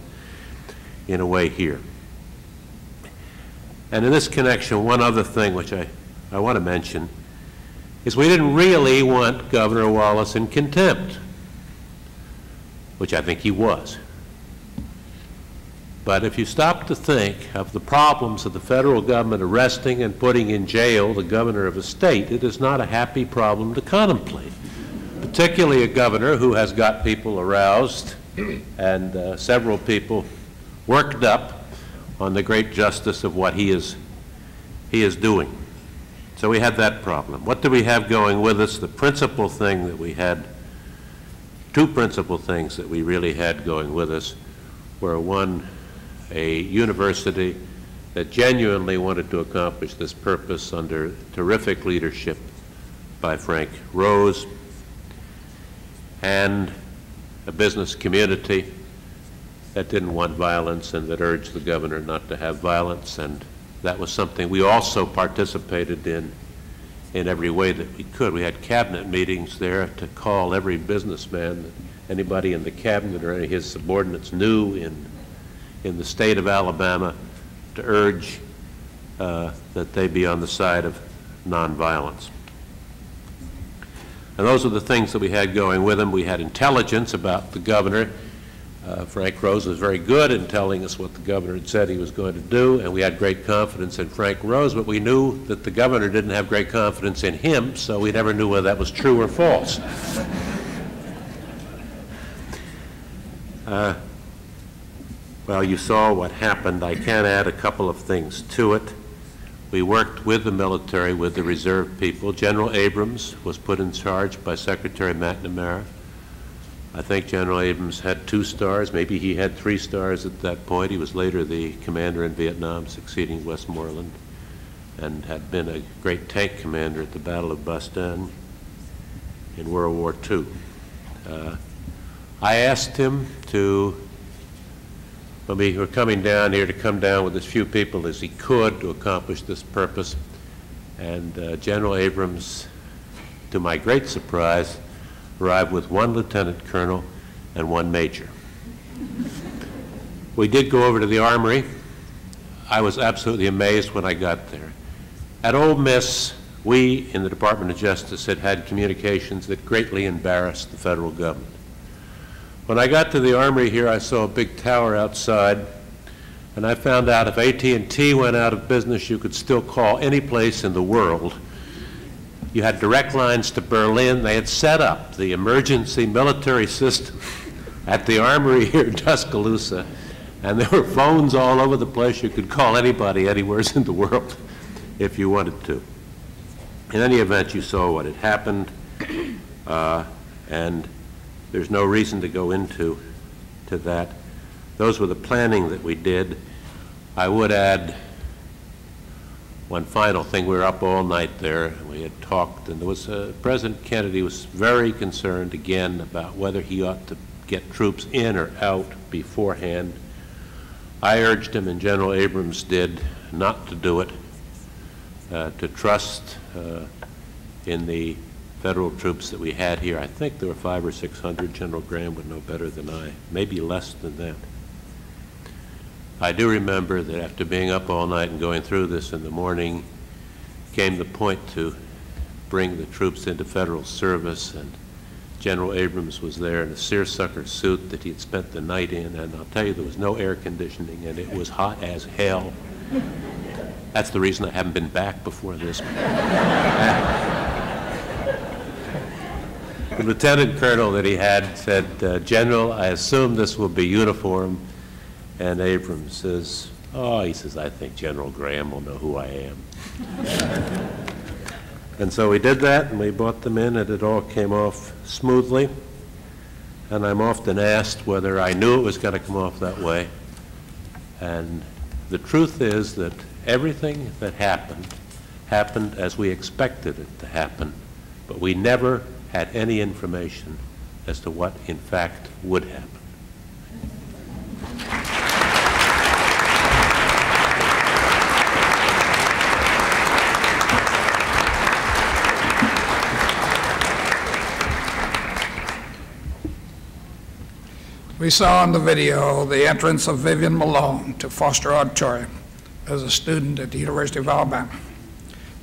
in a way here. And in this connection, one other thing which I want to mention is we didn't really want Governor Wallace in contempt, which I think he was. But if you stop to think of the problems of the federal government arresting and putting in jail the governor of a state, it is not a happy problem to contemplate, particularly a governor who has got people aroused and several people worked up on the great justice of what he is doing. So we had that problem. What do we have going with us? The principal thing that we had, two principal things that we really had going with us were, one, a university that genuinely wanted to accomplish this purpose under terrific leadership by Frank Rose, and a business community that didn't want violence and that urged the governor not to have violence. And that was something we also participated in every way that we could. We had cabinet meetings there to call every businessman that anybody in the cabinet or any of his subordinates knew in the state of Alabama to urge that they be on the side of nonviolence. And those are the things that we had going with him. We had intelligence about the governor. Frank Rose was very good in telling us what the governor had said he was going to do, and we had great confidence in Frank Rose, but we knew that the governor didn't have great confidence in him, so we never knew whether that was true or false. Well, you saw what happened. I can add a couple of things to it. We worked with the military, with the reserve people. General Abrams was put in charge by Secretary McNamara. I think General Abrams had 2 stars. Maybe he had 3 stars at that point. He was later the commander in Vietnam, succeeding Westmoreland, and had been a great tank commander at the Battle of Bastogne in World War II. I asked him to, when we were coming down here, to come down with as few people as he could to accomplish this purpose. And General Abrams, to my great surprise, arrived with 1 lieutenant colonel and 1 major. We did go over to the Armory. I was absolutely amazed when I got there. At Ole Miss, we in the Department of Justice had had communications that greatly embarrassed the federal government. When I got to the Armory here, I saw a big tower outside, and I found out if AT&T went out of business, you could still call any place in the world. You had direct lines to Berlin. They had set up the emergency military system at the Armory here in Tuscaloosa, and there were phones all over the place. You could call anybody anywhere in the world if you wanted to. In any event, you saw what had happened, and there's no reason to go into that. Those were the planning that we did. I would add one final thing. We were up all night there, and we had talked, and there was President Kennedy was very concerned again about whether he ought to get troops in or out beforehand. I urged him, and General Abrams did, not to do it, to trust in the federal troops that we had here. I think there were 500 or 600. General Graham would know better than I, maybe less than that. I do remember that after being up all night and going through this in the morning, came the point to bring the troops into federal service, and General Abrams was there in a seersucker suit that he'd spent the night in, and I'll tell you, there was no air conditioning, and it was hot as hell. That's the reason I haven't been back before this. The lieutenant colonel that he had said, General, I assume this will be uniform. And Abrams says, oh, he says, I think General Graham will know who I am. And so we did that, and we brought them in, and it all came off smoothly. And I'm often asked whether I knew it was going to come off that way. And the truth is that everything that happened as we expected it to happen, but we never had any information as to what in fact would happen. We saw in the video the entrance of Vivian Malone to Foster Auditorium as a student at the University of Alabama.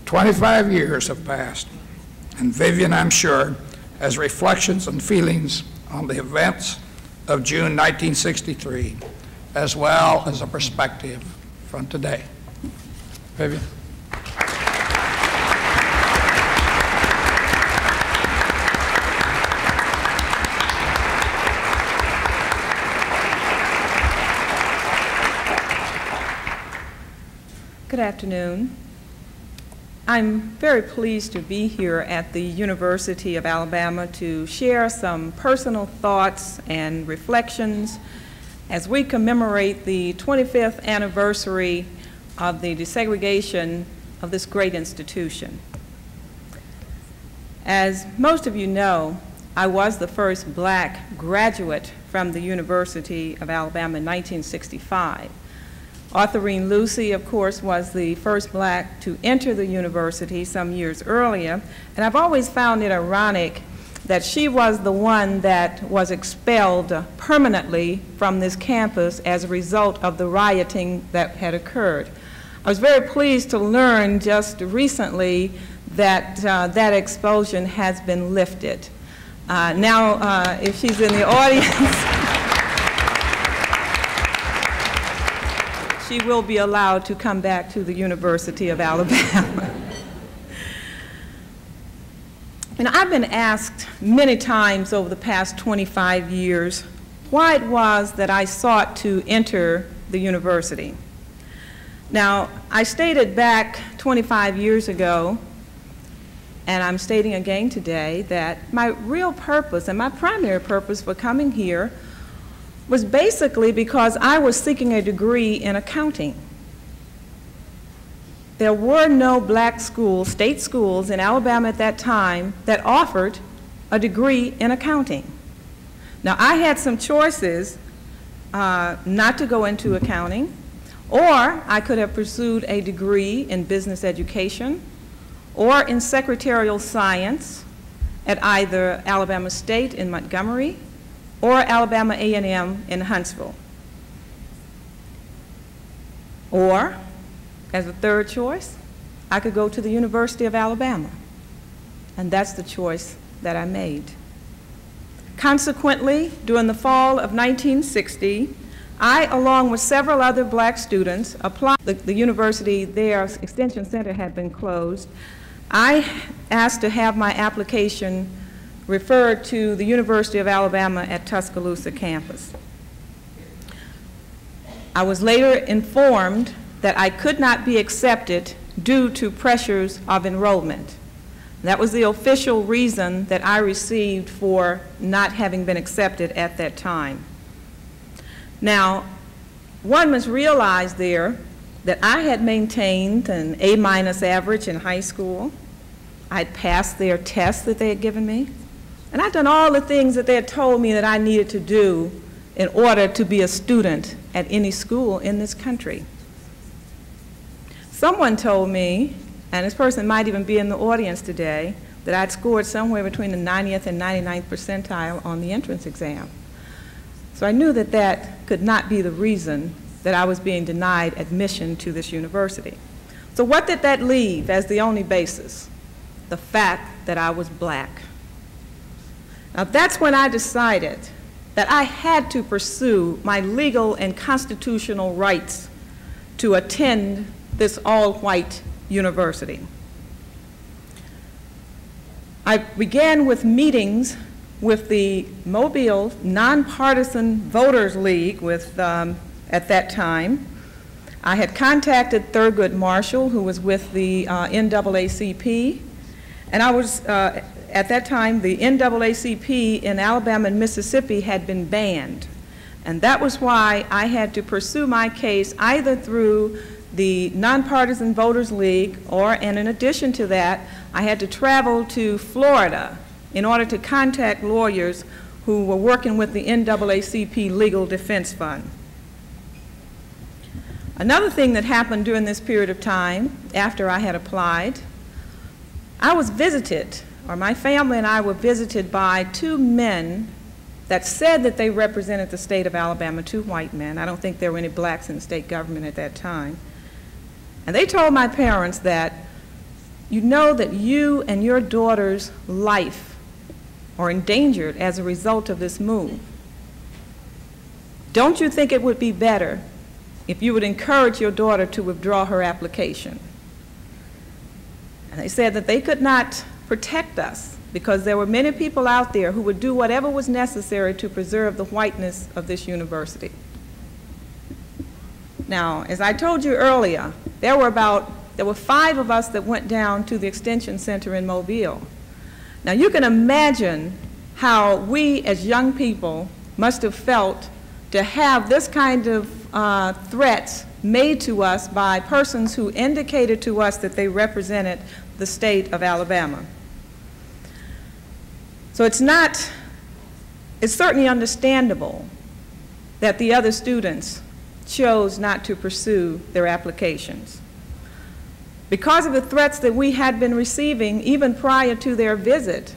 25 years have passed, and Vivian, I'm sure, has reflections and feelings on the events of June 1963, as well as a perspective from today. Vivian. Good afternoon. I'm very pleased to be here at the University of Alabama to share some personal thoughts and reflections as we commemorate the 25th anniversary of the desegregation of this great institution. As most of you know, I was the first black graduate from the University of Alabama in 1965. Autherine Lucy, of course, was the first black to enter the university some years earlier, and I've always found it ironic that she was the one that was expelled permanently from this campus as a result of the rioting that had occurred. I was very pleased to learn just recently that that expulsion has been lifted. Now, if she's in the audience, she will be allowed to come back to the University of Alabama. And I've been asked many times over the past 25 years why it was that I sought to enter the university. Now, I stated back 25 years ago, and I'm stating again today, that my real purpose and my primary purpose for coming here was basically because I was seeking a degree in accounting. There were no black schools, state schools in Alabama at that time that offered a degree in accounting. Now, I had some choices not to go into accounting, or I could have pursued a degree in business education or in secretarial science at either Alabama State in Montgomery or Alabama A&M in Huntsville. Or, as a third choice, I could go to the University of Alabama. And that's the choice that I made. Consequently, during the fall of 1960, I, along with several other black students, applied. The university, their extension center had been closed. I asked to have my application referred to the University of Alabama at Tuscaloosa campus. I was later informed that I could not be accepted due to pressures of enrollment. That was the official reason that I received for not having been accepted at that time. Now, one must realize there that I had maintained an A- average in high school. I'd passed their tests that they had given me, and I'd done all the things that they had told me that I needed to do in order to be a student at any school in this country. Someone told me, and this person might even be in the audience today, that I'd scored somewhere between the 90th and 99th percentile on the entrance exam. So I knew that that could not be the reason that I was being denied admission to this university. So what did that leave as the only basis? The fact that I was black. Now that's when I decided that I had to pursue my legal and constitutional rights to attend this all-white university. I began with meetings with the Mobile Nonpartisan Voters League at that time. I had contacted Thurgood Marshall, who was with the NAACP, and I was, at that time, the NAACP in Alabama and Mississippi had been banned. And that was why I had to pursue my case either through the Nonpartisan Voters League, and in addition to that, I had to travel to Florida in order to contact lawyers who were working with the NAACP Legal Defense Fund. Another thing that happened during this period of time, after I had applied, I was visited, or my family and I were visited by two men that said that they represented the state of Alabama, two white men. I don't think there were any blacks in the state government at that time. And they told my parents that, you know that you and your daughter's life are endangered as a result of this move. Don't you think it would be better if you would encourage your daughter to withdraw her application? And they said that they could not protect us because there were many people out there who would do whatever was necessary to preserve the whiteness of this university. Now, as I told you earlier, there were 5 of us that went down to the Extension Center in Mobile. Now, you can imagine how we as young people must have felt to have this kind of threats made to us by persons who indicated to us that they represented the state of Alabama. So it's certainly understandable that the other students chose not to pursue their applications. Because of the threats that we had been receiving even prior to their visit,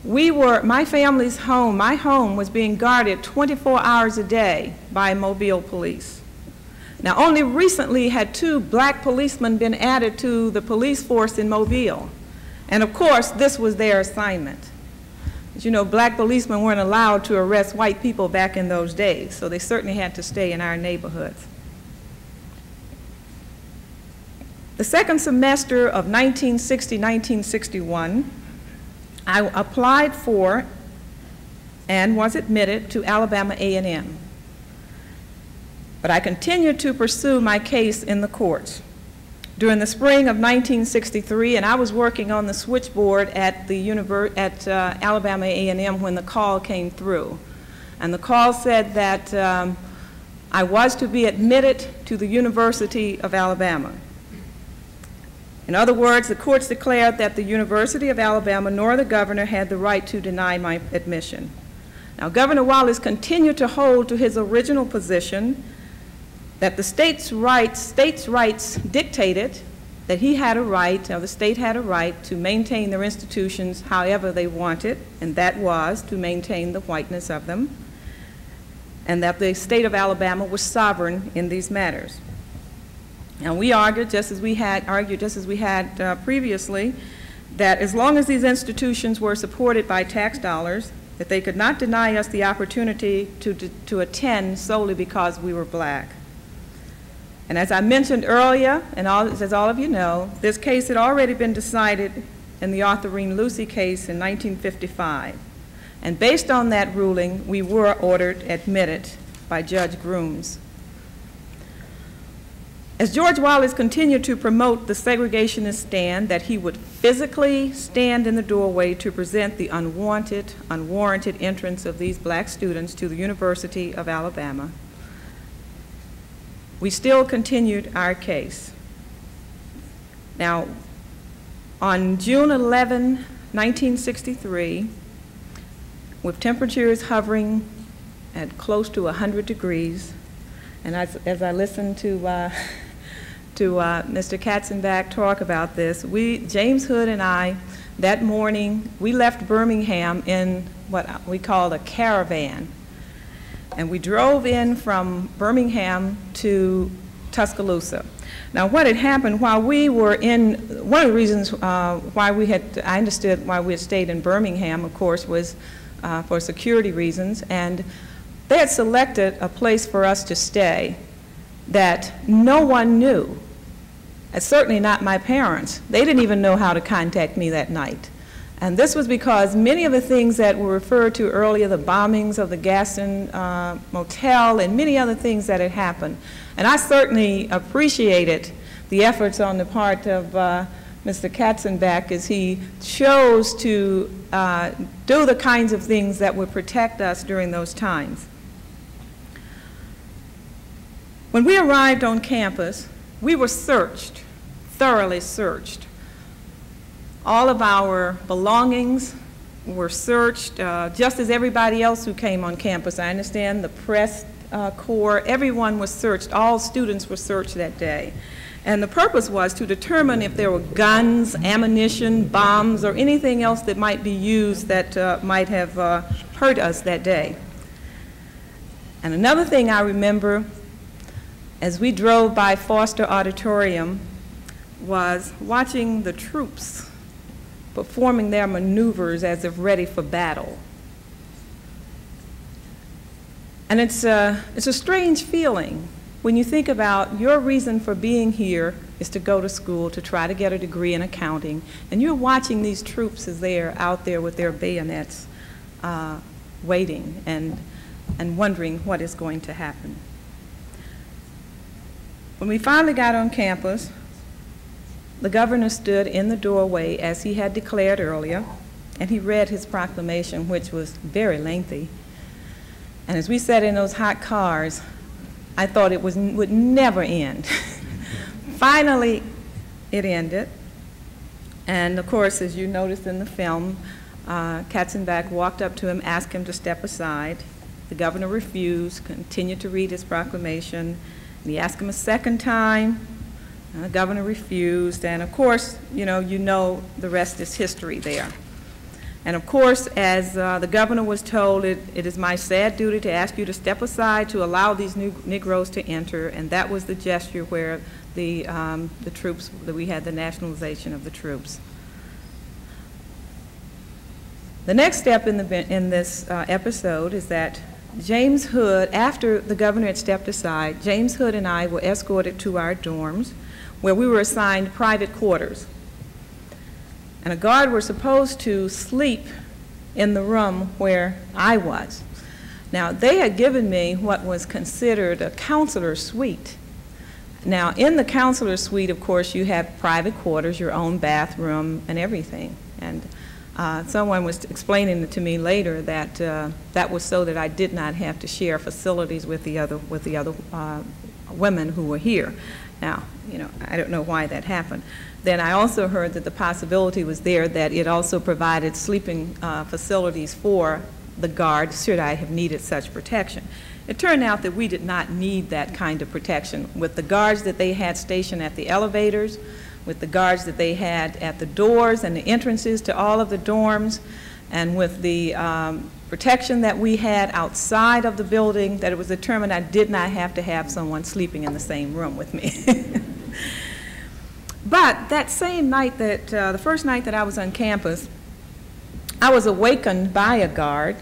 my family's home, my home was being guarded 24 hours a day by Mobile police. Now, only recently had 2 black policemen been added to the police force in Mobile. And of course, this was their assignment. As you know, black policemen weren't allowed to arrest white people back in those days, so they certainly had to stay in our neighborhoods. The second semester of 1960-1961, I applied for and was admitted to Alabama A&M. But I continued to pursue my case in the courts. During the spring of 1963, and I was working on the switchboard at the Alabama A&M when the call came through. And the call said that I was to be admitted to the University of Alabama. In other words, the courts declared that the University of Alabama nor the governor had the right to deny my admission. Now, Governor Wallace continued to hold to his original position that the states' rights dictated that he had a right, or the state had a right, to maintain their institutions however they wanted, and that was to maintain the whiteness of them, and that the state of Alabama was sovereign in these matters. And we argued, just as we had previously, that as long as these institutions were supported by tax dollars, that they could not deny us the opportunity to attend solely because we were black. And as I mentioned earlier, and as all of you know, this case had already been decided in the Arthurine Lucy case in 1955. And based on that ruling, we were ordered admitted by Judge Grooms. As George Wallace continued to promote the segregationist stand, that he would physically stand in the doorway to present the unwanted, unwarranted entrance of these black students to the University of Alabama, we still continued our case. Now, on June 11, 1963, with temperatures hovering at close to 100 degrees, and as I listened to Mr. Katzenbach talk about this, James Hood and I, that morning, we left Birmingham in what we called a caravan. And we drove in from Birmingham to Tuscaloosa. Now, what had happened while we were in, one of the reasons I understood why we had stayed in Birmingham, of course, was for security reasons. And they had selected a place for us to stay that no one knew. Certainly not my parents. They didn't even know how to contact me that night. And this was because many of the things that were referred to earlier, the bombings of the Gaston Motel and many other things that had happened. And I certainly appreciated the efforts on the part of Mr. Katzenbach as he chose to do the kinds of things that would protect us during those times. When we arrived on campus, we were searched, thoroughly searched. All of our belongings were searched, just as everybody else who came on campus. I understand the press corps, everyone was searched. All students were searched that day. And the purpose was to determine if there were guns, ammunition, bombs, or anything else that might be used that might have hurt us that day. And another thing I remember, as we drove by Foster Auditorium, was watching the troops performing their maneuvers as if ready for battle. And it's a strange feeling when you think about your reason for being here is to go to school, to try to get a degree in accounting, and you're watching these troops as they are out there with their bayonets waiting and wondering what is going to happen. When we finally got on campus, the governor stood in the doorway as he had declared earlier, and he read his proclamation, which was very lengthy. And as we sat in those hot cars, I thought it would never end. Finally, it ended. And of course, as you noticed in the film, Katzenbach walked up to him, asked him to step aside. The governor refused, continued to read his proclamation, and he asked him a second time. And the governor refused, and of course, you know the rest is history there. And of course, as the governor was told, it is my sad duty to ask you to step aside to allow these new Negroes to enter, and that was the gesture where the troops, that we had the nationalization of the troops. The next step in this episode is that James Hood, after the governor had stepped aside, James Hood and I were escorted to our dorms where we were assigned private quarters. And a guard was supposed to sleep in the room where I was. Now, they had given me what was considered a counselor suite. Now, in the counselor suite, of course, you have private quarters, your own bathroom, and everything. And someone was explaining to me later that that was so that I did not have to share facilities with the other women who were here. Now, you know, I don't know why that happened. Then I also heard that the possibility was there that it also provided sleeping facilities for the guards should I have needed such protection. It turned out that we did not need that kind of protection. With the guards that they had stationed at the elevators, with the guards that they had at the doors and the entrances to all of the dorms, and with the protection that we had outside of the building, that it was determined I did not have to have someone sleeping in the same room with me. But that same night, the first night that I was on campus, I was awakened by a guard,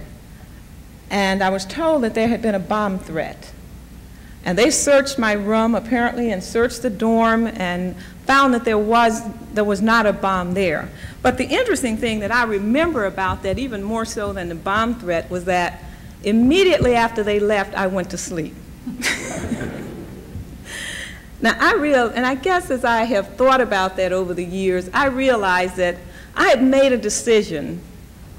and I was told that there had been a bomb threat. And they searched my room, apparently, and searched the dorm, and found that there was not a bomb there. But the interesting thing that I remember about that, even more so than the bomb threat, was that immediately after they left, I went to sleep. Now, and I guess as I have thought about that over the years, I realized that I had made a decision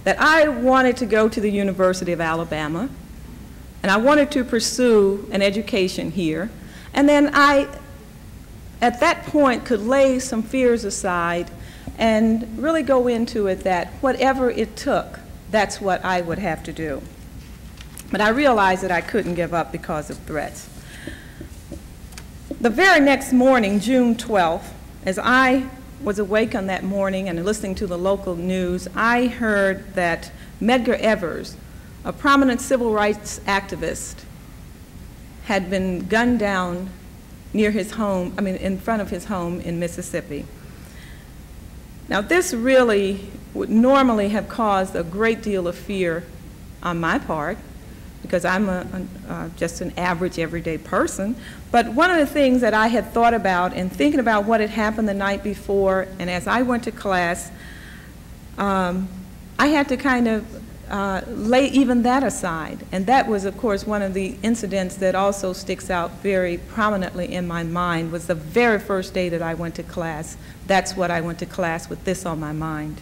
that I wanted to go to the University of Alabama, and I wanted to pursue an education here. And then I, at that point, could lay some fears aside and really go into it that whatever it took, that's what I would have to do. But I realized that I couldn't give up because of threats. The very next morning, June 12th, as I was awake on that morning and listening to the local news, I heard that Medgar Evers, a prominent civil rights activist, had been gunned down near his home, in front of his home in Mississippi. Now, this really would normally have caused a great deal of fear on my part, because I'm just an average, everyday person. But one of the things that I had thought about in thinking about what had happened the night before, and as I went to class, I had to kind of lay even that aside. And that was, of course, one of the incidents that also sticks out very prominently in my mind, was the very first day that I went to class. That's what I went to class with this on my mind.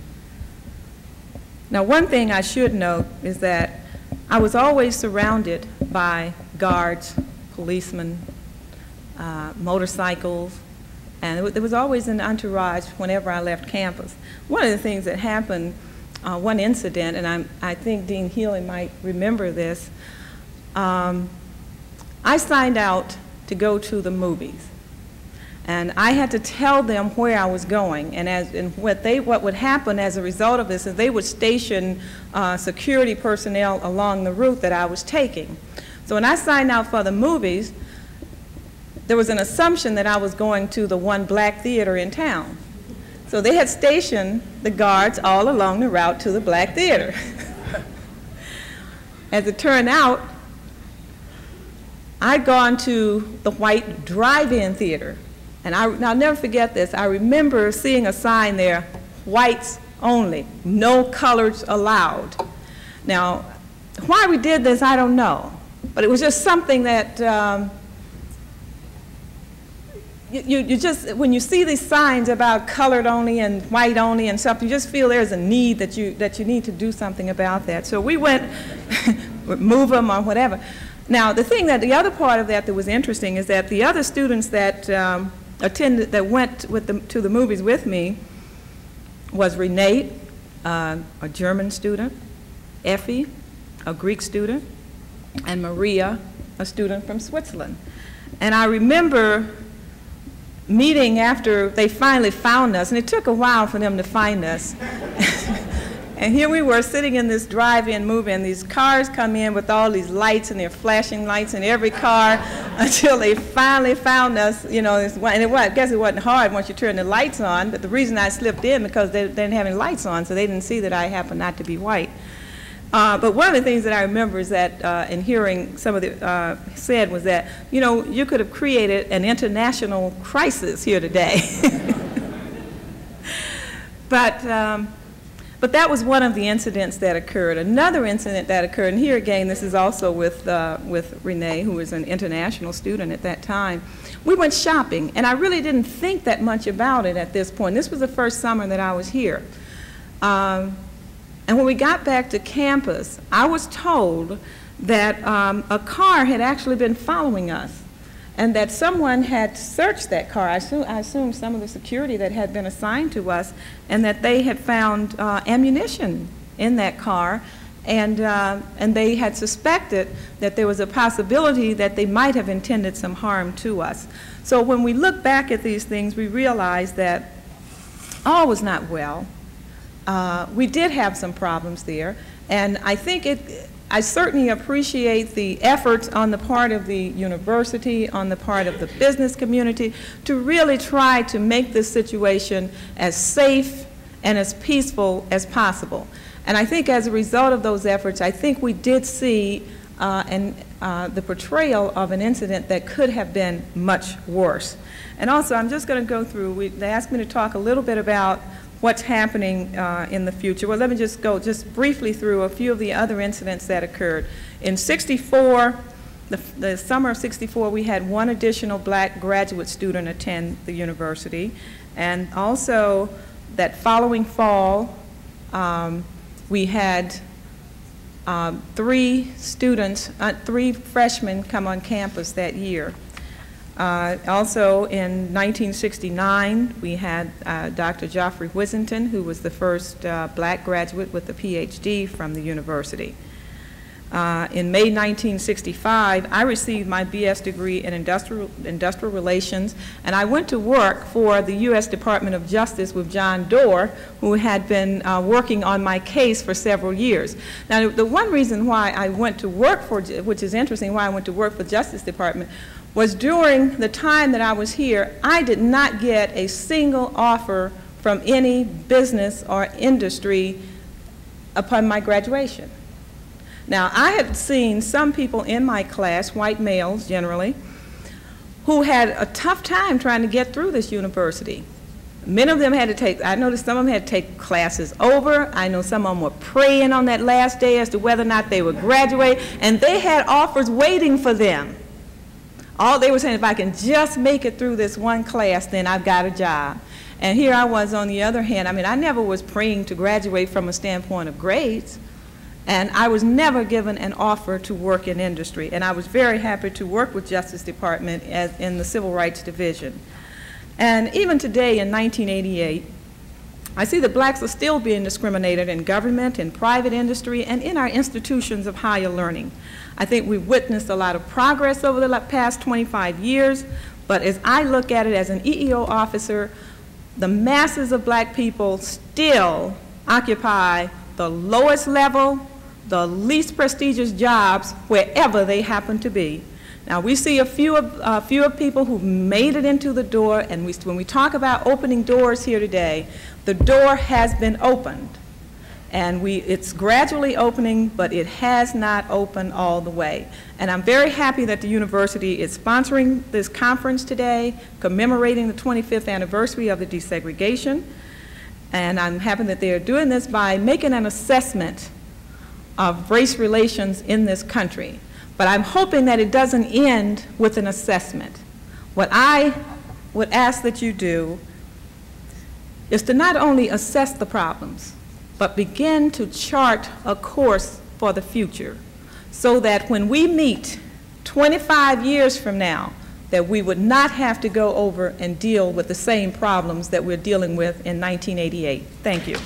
Now, one thing I should note is that I was always surrounded by guards, policemen, motorcycles, and there was always an entourage whenever I left campus. One of the things that happened, one incident, and I think Dean Healy might remember this, I signed out to go to the movies. And I had to tell them where I was going, and what would happen as a result of this is they would station security personnel along the route that I was taking. So when I signed out for the movies, there was an assumption that I was going to the one black theater in town. So they had stationed the guards all along the route to the black theater. As it turned out, I'd gone to the white drive-in theater. And I'll never forget this. I remember seeing a sign there, whites only, no colors allowed. Now, why we did this, I don't know. But it was just something that you just, when you see these signs about colored only and white only and stuff, you just feel there's a need that you need to do something about that. So we went, move them or whatever. Now, the other part of that was interesting is that the other students that went to the movies with me was Renee, a German student, Effie, a Greek student, and Maria, a student from Switzerland. And I remember meeting after they finally found us, and it took a while for them to find us. And here we were sitting in this drive-in movie, and these cars come in with all these lights, and they're flashing lights in every car until they finally found us, you know, I guess it wasn't hard once you turn the lights on, but the reason I slipped in because they didn't have any lights on, so they didn't see that I happened not to be white. But one of the things that I remember is that in hearing some of the said was that, you know, you could have created an international crisis here today. But that was one of the incidents that occurred. Another incident that occurred, and here again, this is also with Renee, who was an international student at that time. We went shopping, and I really didn't think that much about it at this point. This was the first summer that I was here. And when we got back to campus, I was told that a car had actually been following us, and that someone had searched that car. I assume some of the security that had been assigned to us, and that they had found ammunition in that car, and they had suspected that there was a possibility that they might have intended some harm to us. So when we look back at these things, we realize that all was not well. We did have some problems there, and I think I certainly appreciate the efforts on the part of the university, on the part of the business community, to really try to make this situation as safe and as peaceful as possible. And I think as a result of those efforts, I think we did see the portrayal of an incident that could have been much worse. And also, I'm just going to go through, they asked me to talk a little bit about what's happening in the future. Well, let me just go briefly through a few of the other incidents that occurred. In '64, the summer of '64, we had one additional black graduate student attend the university. And also, that following fall, we had three freshmen come on campus that year. Also in 1969, we had Dr. Geoffrey Wissington, who was the first black graduate with a PhD from the university. In May 1965, I received my BS degree in industrial relations, and I went to work for the U.S. Department of Justice with John Doerr, who had been working on my case for several years. Now, the one reason why I went to work for, which is interesting, why I went to work for the Justice Department, was during the time that I was here, I did not get a single offer from any business or industry upon my graduation. Now, I had seen some people in my class, white males generally, who had a tough time trying to get through this university. Many of them had to take, I noticed some of them had to take classes over. I know some of them were praying on that last day as to whether or not they would graduate, and they had offers waiting for them. All they were saying, if I can just make it through this one class, then I've got a job. And here I was on the other hand. I mean, I never was praying to graduate from a standpoint of grades, and I was never given an offer to work in industry. And I was very happy to work with Justice Department in the Civil Rights Division. And even today in 1988, I see that blacks are still being discriminated in government, in private industry, and in our institutions of higher learning. I think we've witnessed a lot of progress over the past 25 years, but as I look at it as an EEO officer, the masses of black people still occupy the lowest level, the least prestigious jobs wherever they happen to be. Now, we see a few of people who've made it into the door, and when we talk about opening doors here today, the door has been opened. And it's gradually opening, but it has not opened all the way. And I'm very happy that the university is sponsoring this conference today, commemorating the 25th anniversary of the desegregation. And I'm happy that they are doing this by making an assessment of race relations in this country. But I'm hoping that it doesn't end with an assessment. What I would ask that you do is to not only assess the problems, but begin to chart a course for the future so that when we meet 25 years from now, that we would not have to go over and deal with the same problems that we're dealing with in 1988. Thank you.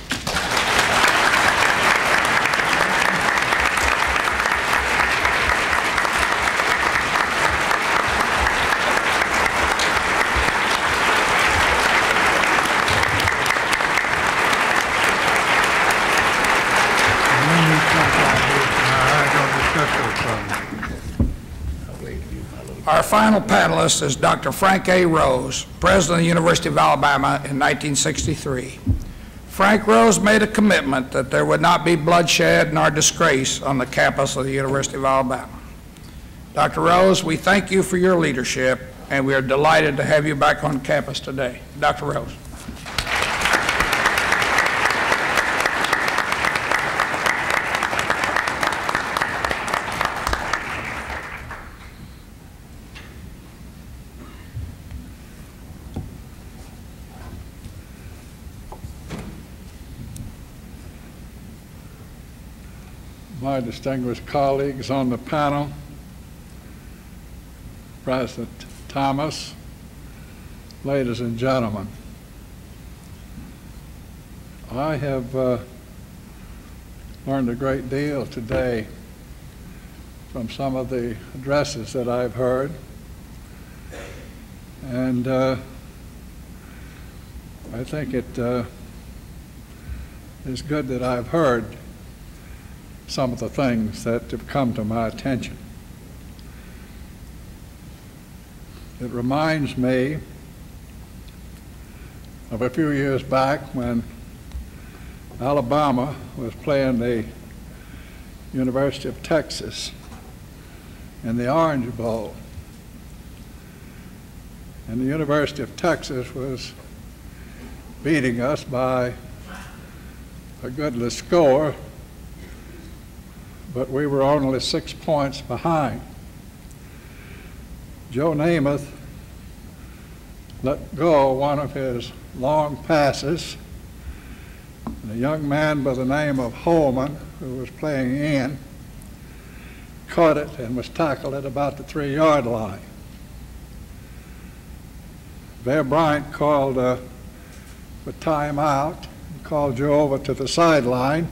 Our final panelist is Dr. Frank A. Rose, President of the University of Alabama in 1963. Frank Rose made a commitment that there would not be bloodshed nor disgrace on the campus of the University of Alabama. Dr. Rose, we thank you for your leadership, and we are delighted to have you back on campus today. Dr. Rose. My distinguished colleagues on the panel, President Thomas, ladies and gentlemen, I have learned a great deal today from some of the addresses that I've heard, and I think it is good that I've heard some of the things that have come to my attention. It reminds me of a few years back when Alabama was playing the University of Texas in the Orange Bowl. And the University of Texas was beating us by a goodly score, but we were only 6 points behind. Joe Namath let go one of his long passes, and a young man by the name of Holman, who was playing in, caught it and was tackled at about the 3-yard line. Bear Bryant called for timeout and called Joe over to the sideline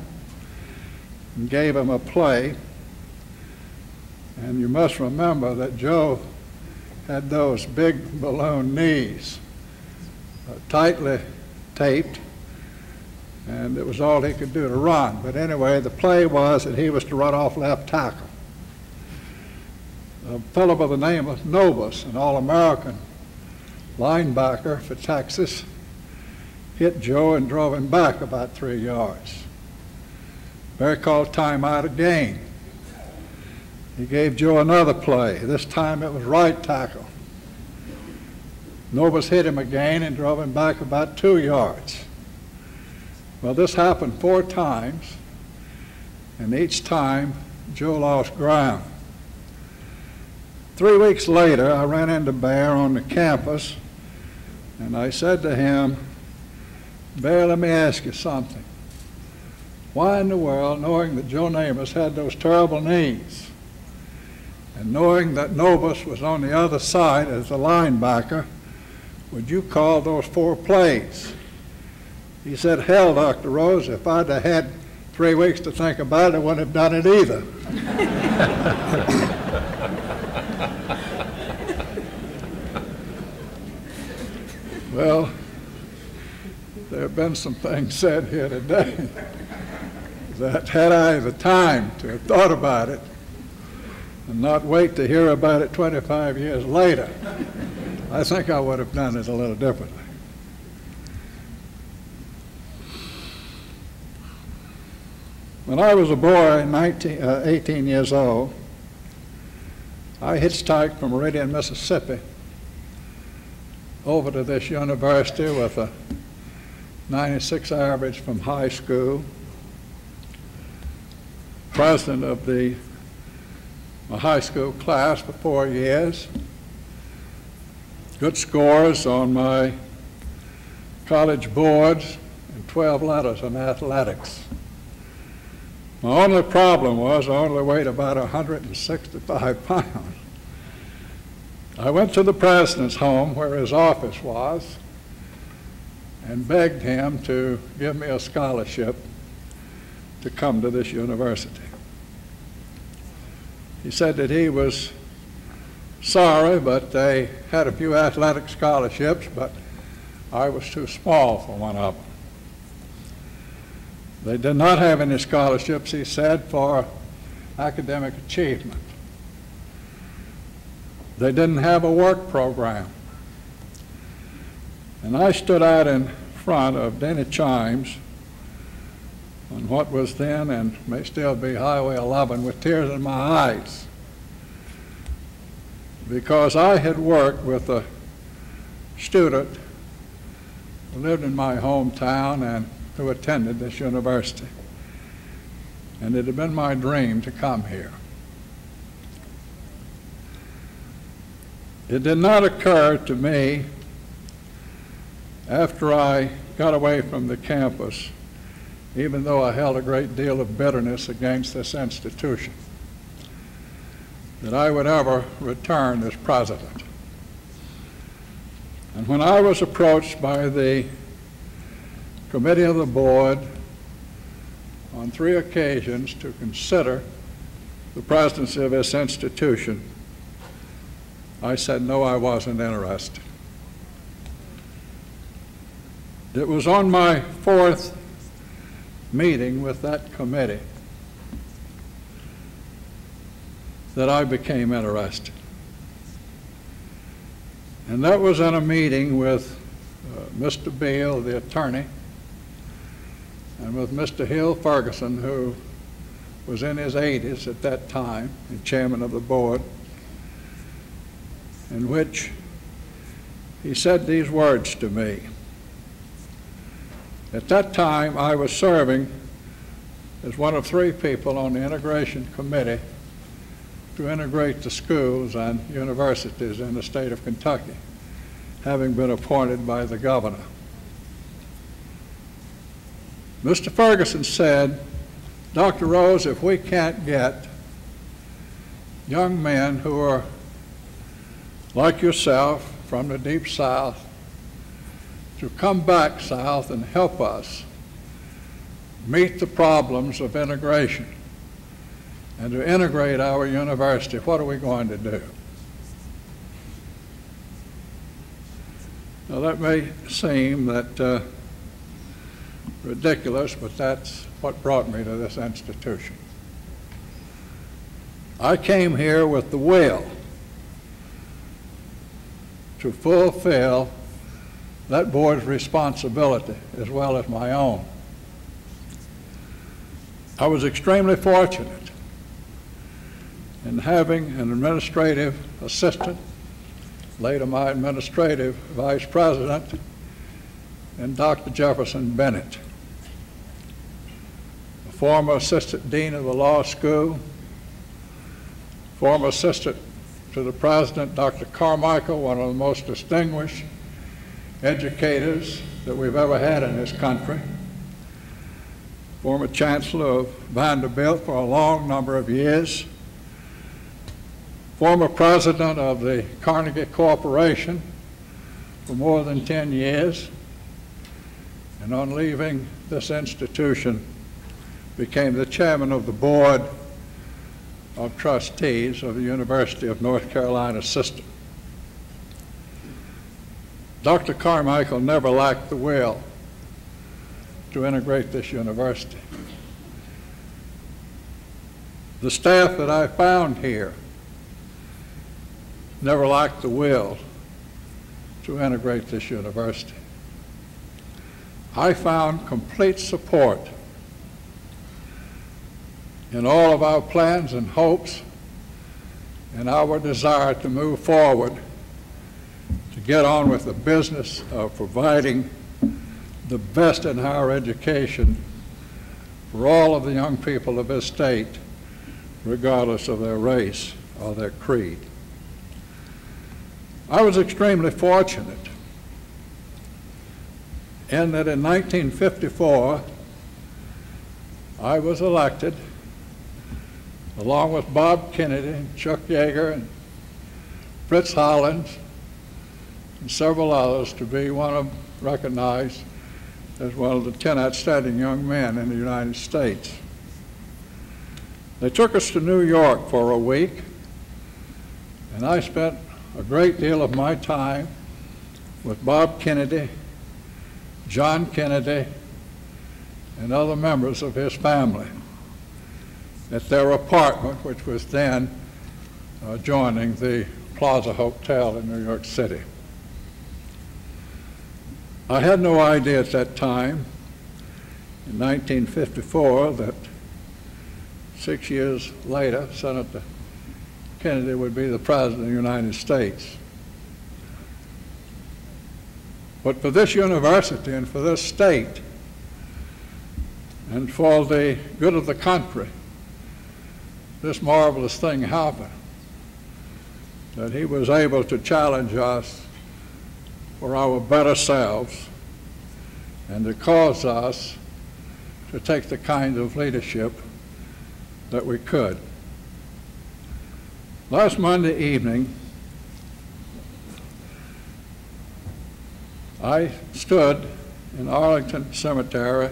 and gave him a play. And you must remember that Joe had those big balloon knees, tightly taped, and it was all he could do to run. But anyway, the play was that he was to run off left tackle. A fellow by the name of Novus, an All-American linebacker for Texas, hit Joe and drove him back about 3 yards. Bear called timeout again. He gave Joe another play. This time it was right tackle. Novus hit him again and drove him back about 2 yards. Well, this happened 4 times, and each time Joe lost ground. 3 weeks later, I ran into Bear on the campus, and I said to him, "Bear, let me ask you something. Why in the world, knowing that Joe Namath had those terrible knees, and knowing that Novus was on the other side as a linebacker, would you call those 4 plays?" He said, "Hell, Dr. Rose, if I'd have had 3 weeks to think about it, I wouldn't have done it either." Well, there have been some things said here today that had I the time to have thought about it and not wait to hear about it 25 years later, I think I would have done it a little differently. When I was a boy, 18 years old, I hitchhiked from Meridian, Mississippi, over to this university with a 96 average from high school, president of my high school class for 4 years, good scores on my college boards, and 12 letters in athletics. My only problem was I only weighed about 165 pounds. I went to the president's home where his office was and begged him to give me a scholarship to come to this university. He said that he was sorry, but they had a few athletic scholarships, but I was too small for one of them. They did not have any scholarships, he said, for academic achievement. They didn't have a work program. And I stood out in front of Denny Chimes on what was then and may still be Highway 11 with tears in my eyes, because I had worked with a student who lived in my hometown and who attended this university. And it had been my dream to come here. It did not occur to me after I got away from the campus, even though I held a great deal of bitterness against this institution, that I would ever return as president. And when I was approached by the committee of the board on 3 occasions to consider the presidency of this institution, I said no, I wasn't interested. It was on my 4th meeting with that committee that I became interested. And that was in a meeting with Mr. Beale, the attorney, and with Mr. Hill Ferguson, who was in his 80s at that time and chairman of the board, in which he said these words to me. At that time, I was serving as one of 3 people on the integration committee to integrate the schools and universities in the state of Kentucky, having been appointed by the governor. Mr. Ferguson said, Dr. Rose, if we can't get young men who are like yourself from the Deep South to come back south and help us meet the problems of integration and to integrate our university, what are we going to do? Now that may seem that ridiculous, but that's what brought me to this institution. I came here with the will to fulfill that board's responsibility as well as my own. I was extremely fortunate in having an administrative assistant, later my administrative vice president, and Dr. Jefferson Bennett, a former assistant dean of the law school, former assistant to the president, Dr. Carmichael, one of the most distinguished educators that we've ever had in this country, former chancellor of Vanderbilt for a long number of years, former president of the Carnegie Corporation for more than 10 years, and on leaving this institution became the chairman of the board of trustees of the University of North Carolina system. Dr. Carmichael never lacked the will to integrate this university. The staff that I found here never lacked the will to integrate this university. I found complete support in all of our plans and hopes and our desire to move forward to get on with the business of providing the best in higher education for all of the young people of this state, regardless of their race or their creed. I was extremely fortunate in that in 1954, I was elected, along with Bob Kennedy, and Chuck Yeager, and Fritz Hollins, and several others, to be recognized as one of the 10 outstanding young men in the United States. They took us to New York for a week, and I spent a great deal of my time with Bob Kennedy, John Kennedy, and other members of his family. at their apartment, which was then adjoining the Plaza Hotel in New York City. I had no idea at that time, in 1954, that 6 years later, Senator Kennedy would be the President of the United States. But for this university and for this state and for the good of the country, this marvelous thing happened, that he was able to challenge us for our better selves and to cause us to take the kind of leadership that we could. Last Monday evening, I stood in Arlington Cemetery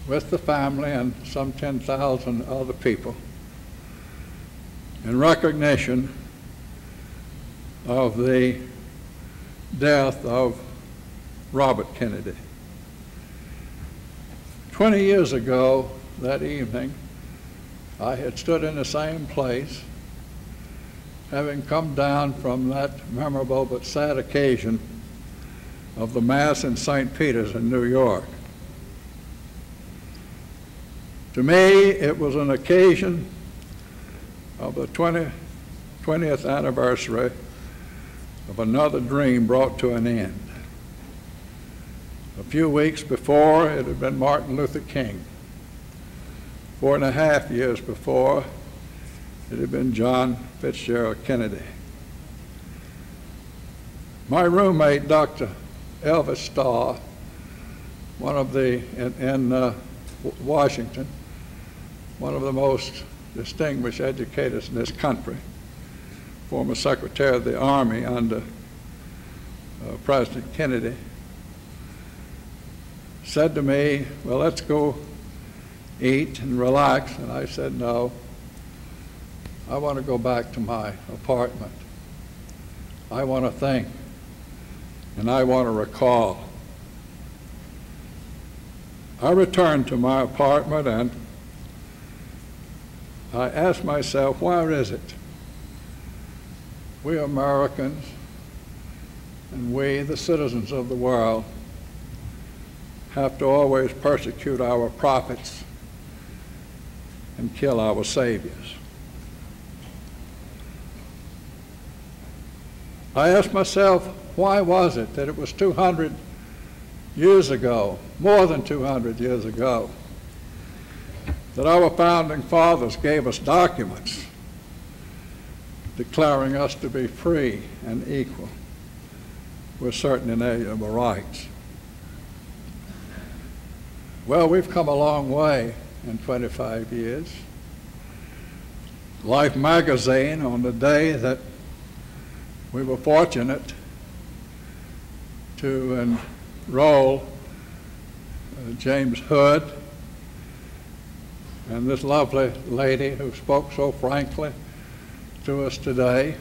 with the family and some 10,000 other people in recognition of the death of Robert Kennedy. 20 years ago that evening, I had stood in the same place, having come down from that memorable but sad occasion of the Mass in St. Peter's in New York. To me, it was an occasion of the 20th anniversary of another dream brought to an end. A few weeks before, it had been Martin Luther King. 4.5 years before, it had been John Fitzgerald Kennedy. My roommate, Dr. Elvis Starr, one of in Washington, one of the most distinguished educators in this country, former Secretary of the Army under President Kennedy, said to me, well, let's go eat and relax. And I said, no, I want to go back to my apartment. I want to think, and I want to recall. I returned to my apartment and I asked myself, why is it we Americans and we, the citizens of the world, have to always persecute our prophets and kill our saviors? I asked myself, why was it that it was 200 years ago, more than 200 years ago, that our founding fathers gave us documents declaring us to be free and equal with certain inalienable rights? Well, we've come a long way in 25 years. Life magazine, on the day that we were fortunate to enroll James Hood and this lovely lady who spoke so frankly to us today,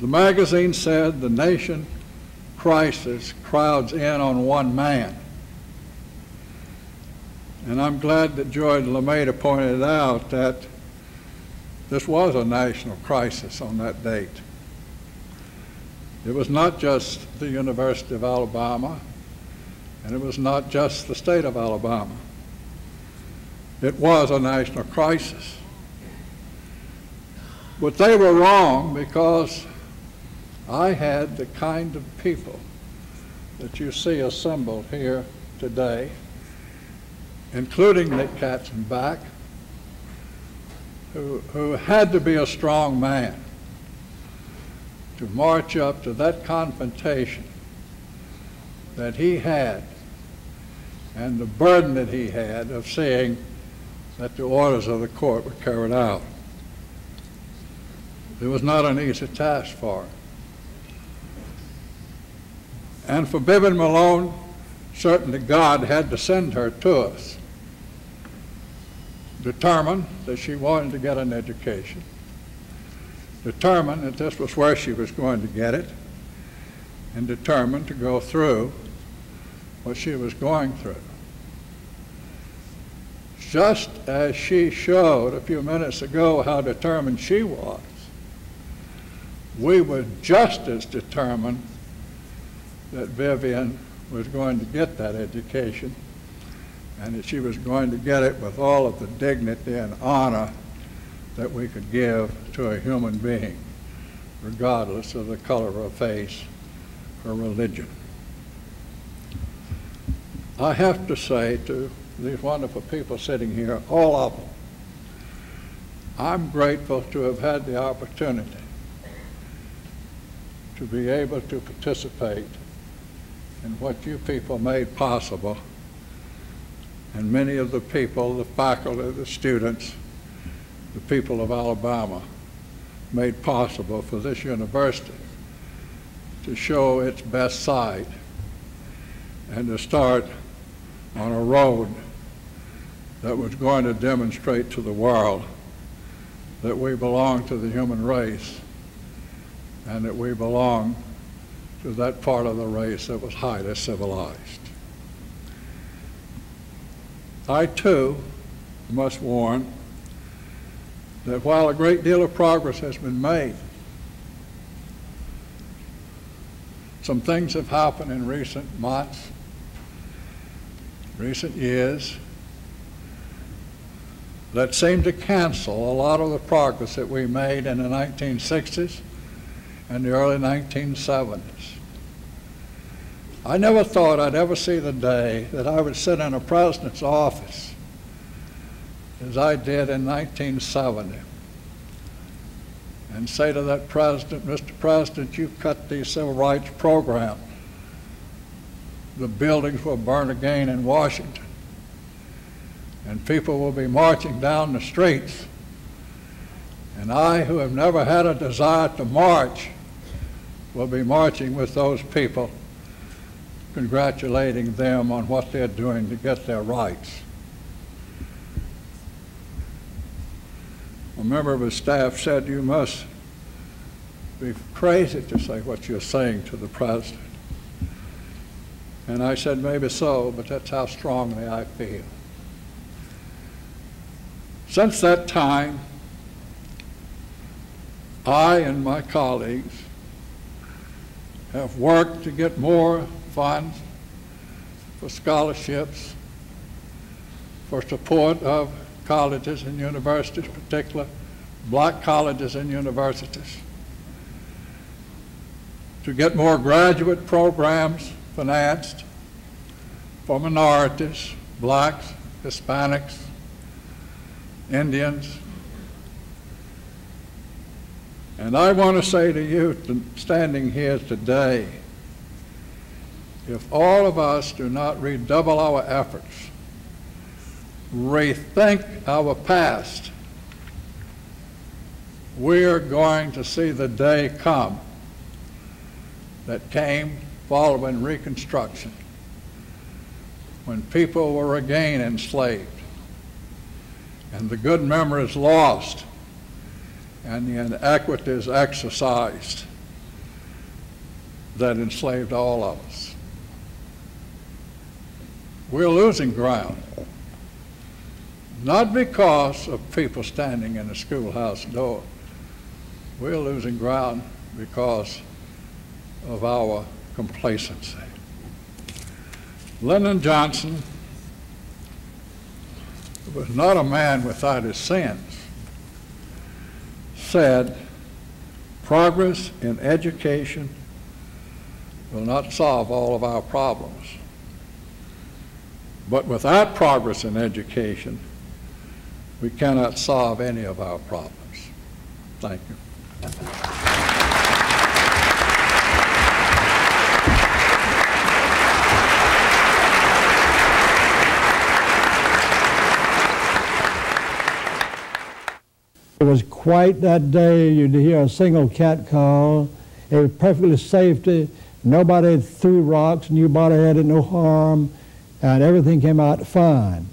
the magazine said the nation crisis crowds in on one man. And I'm glad that George LeMaitre pointed out that this was a national crisis on that date. It was not just the University of Alabama, and it was not just the state of Alabama. It was a national crisis. But they were wrong, because I had the kind of people that you see assembled here today, including Nick Katzenbach, who had to be a strong man to march up to that confrontation that he had and the burden that he had of seeing that the orders of the court were carried out. It was not an easy task for him. And for Bibbin Malone, certainly God had to send her to us, determined that she wanted to get an education, determined that this was where she was going to get it, and determined to go through what she was going through. just as she showed a few minutes ago how determined she was, we were just as determined that Vivian was going to get that education and that she was going to get it with all of the dignity and honor that we could give to a human being, regardless of the color of her face or religion. I have to say to these wonderful people sitting here, all of them, I'm grateful to have had the opportunity to be able to participate in what you people made possible, and many of the people, the faculty, the students, the people of Alabama made possible for this university to show its best side and to start on a road that was going to demonstrate to the world that we belong to the human race and that we belong to that part of the race that was highly civilized. I, too, must warn that while a great deal of progress has been made, some things have happened in recent months, recent years, that seem to cancel a lot of the progress that we made in the 1960s and the early 1970s. I never thought I'd ever see the day that I would sit in a president's office as I did in 1970 and say to that president, Mr. President, you cut the civil rights program. The buildings will burn again in Washington, and people will be marching down the streets. And I, who have never had a desire to march, will be marching with those people, congratulating them on what they're doing to get their rights. A member of his staff said, you must be crazy to say what you're saying to the president. And I said, maybe so, but that's how strongly I feel. Since that time, I and my colleagues have worked to get more funds for scholarships, for support of colleges and universities, particularly black colleges and universities, to get more graduate programs financed for minorities, blacks, Hispanics, Indians. And I want to say to you, standing here today, if all of us do not redouble our efforts, rethink our past, we are going to see the day come that came following Reconstruction, when people were again enslaved, and the good memories lost, and the inequities exercised that enslaved all of us. We're losing ground, not because of people standing in the schoolhouse door. We're losing ground because of our complacency. Lyndon Johnson was not a man without his sins, said, progress in education will not solve all of our problems. But without progress in education, we cannot solve any of our problems. Thank you. It was quite that day. You'd hear a single cat call. It was perfectly safe. Nobody threw rocks. Nobody had no harm, and everything came out fine.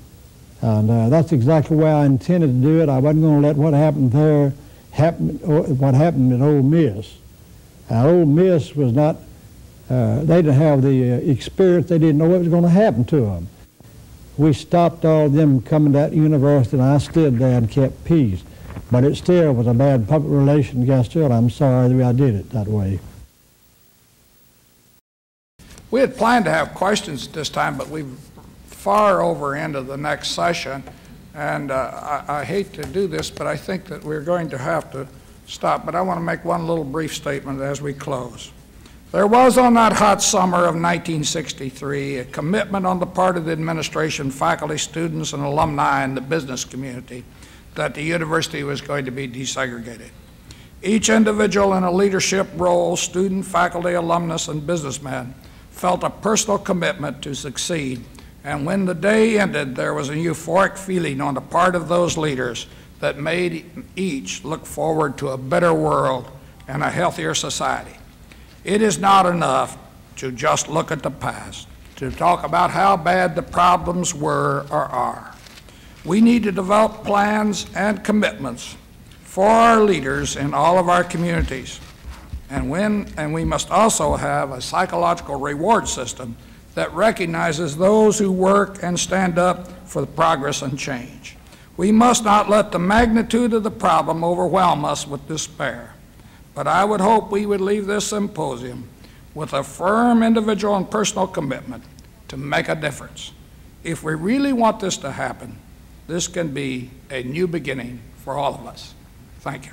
And that's exactly the way I intended to do it. I wasn't going to let what happened there happen. What happened at Ole Miss. Ole Miss was not. They didn't have the experience. They didn't know what was going to happen to them. we stopped all of them coming to that university, and I stood there and kept peace. But it still was a bad public relation against it. I'm sorry that I did it that way. We had planned to have questions at this time, but we've far over into the next session. And I hate to do this, but I think that we're going to have to stop. But I want to make one little brief statement as we close. There was on that hot summer of 1963 a commitment on the part of the administration, faculty, students, and alumni in the business community that the university was going to be desegregated. Each individual in a leadership role, student, faculty, alumnus, and businessman, felt a personal commitment to succeed. And when the day ended, there was a euphoric feeling on the part of those leaders that made each look forward to a better world and a healthier society. It is not enough to just look at the past, to talk about how bad the problems were or are. We need to develop plans and commitments for our leaders in all of our communities. And we must also have a psychological reward system that recognizes those who work and stand up for the progress and change. We must not let the magnitude of the problem overwhelm us with despair. But I would hope we would leave this symposium with a firm individual and personal commitment to make a difference. If we really want this to happen, this can be a new beginning for all of us. Thank you.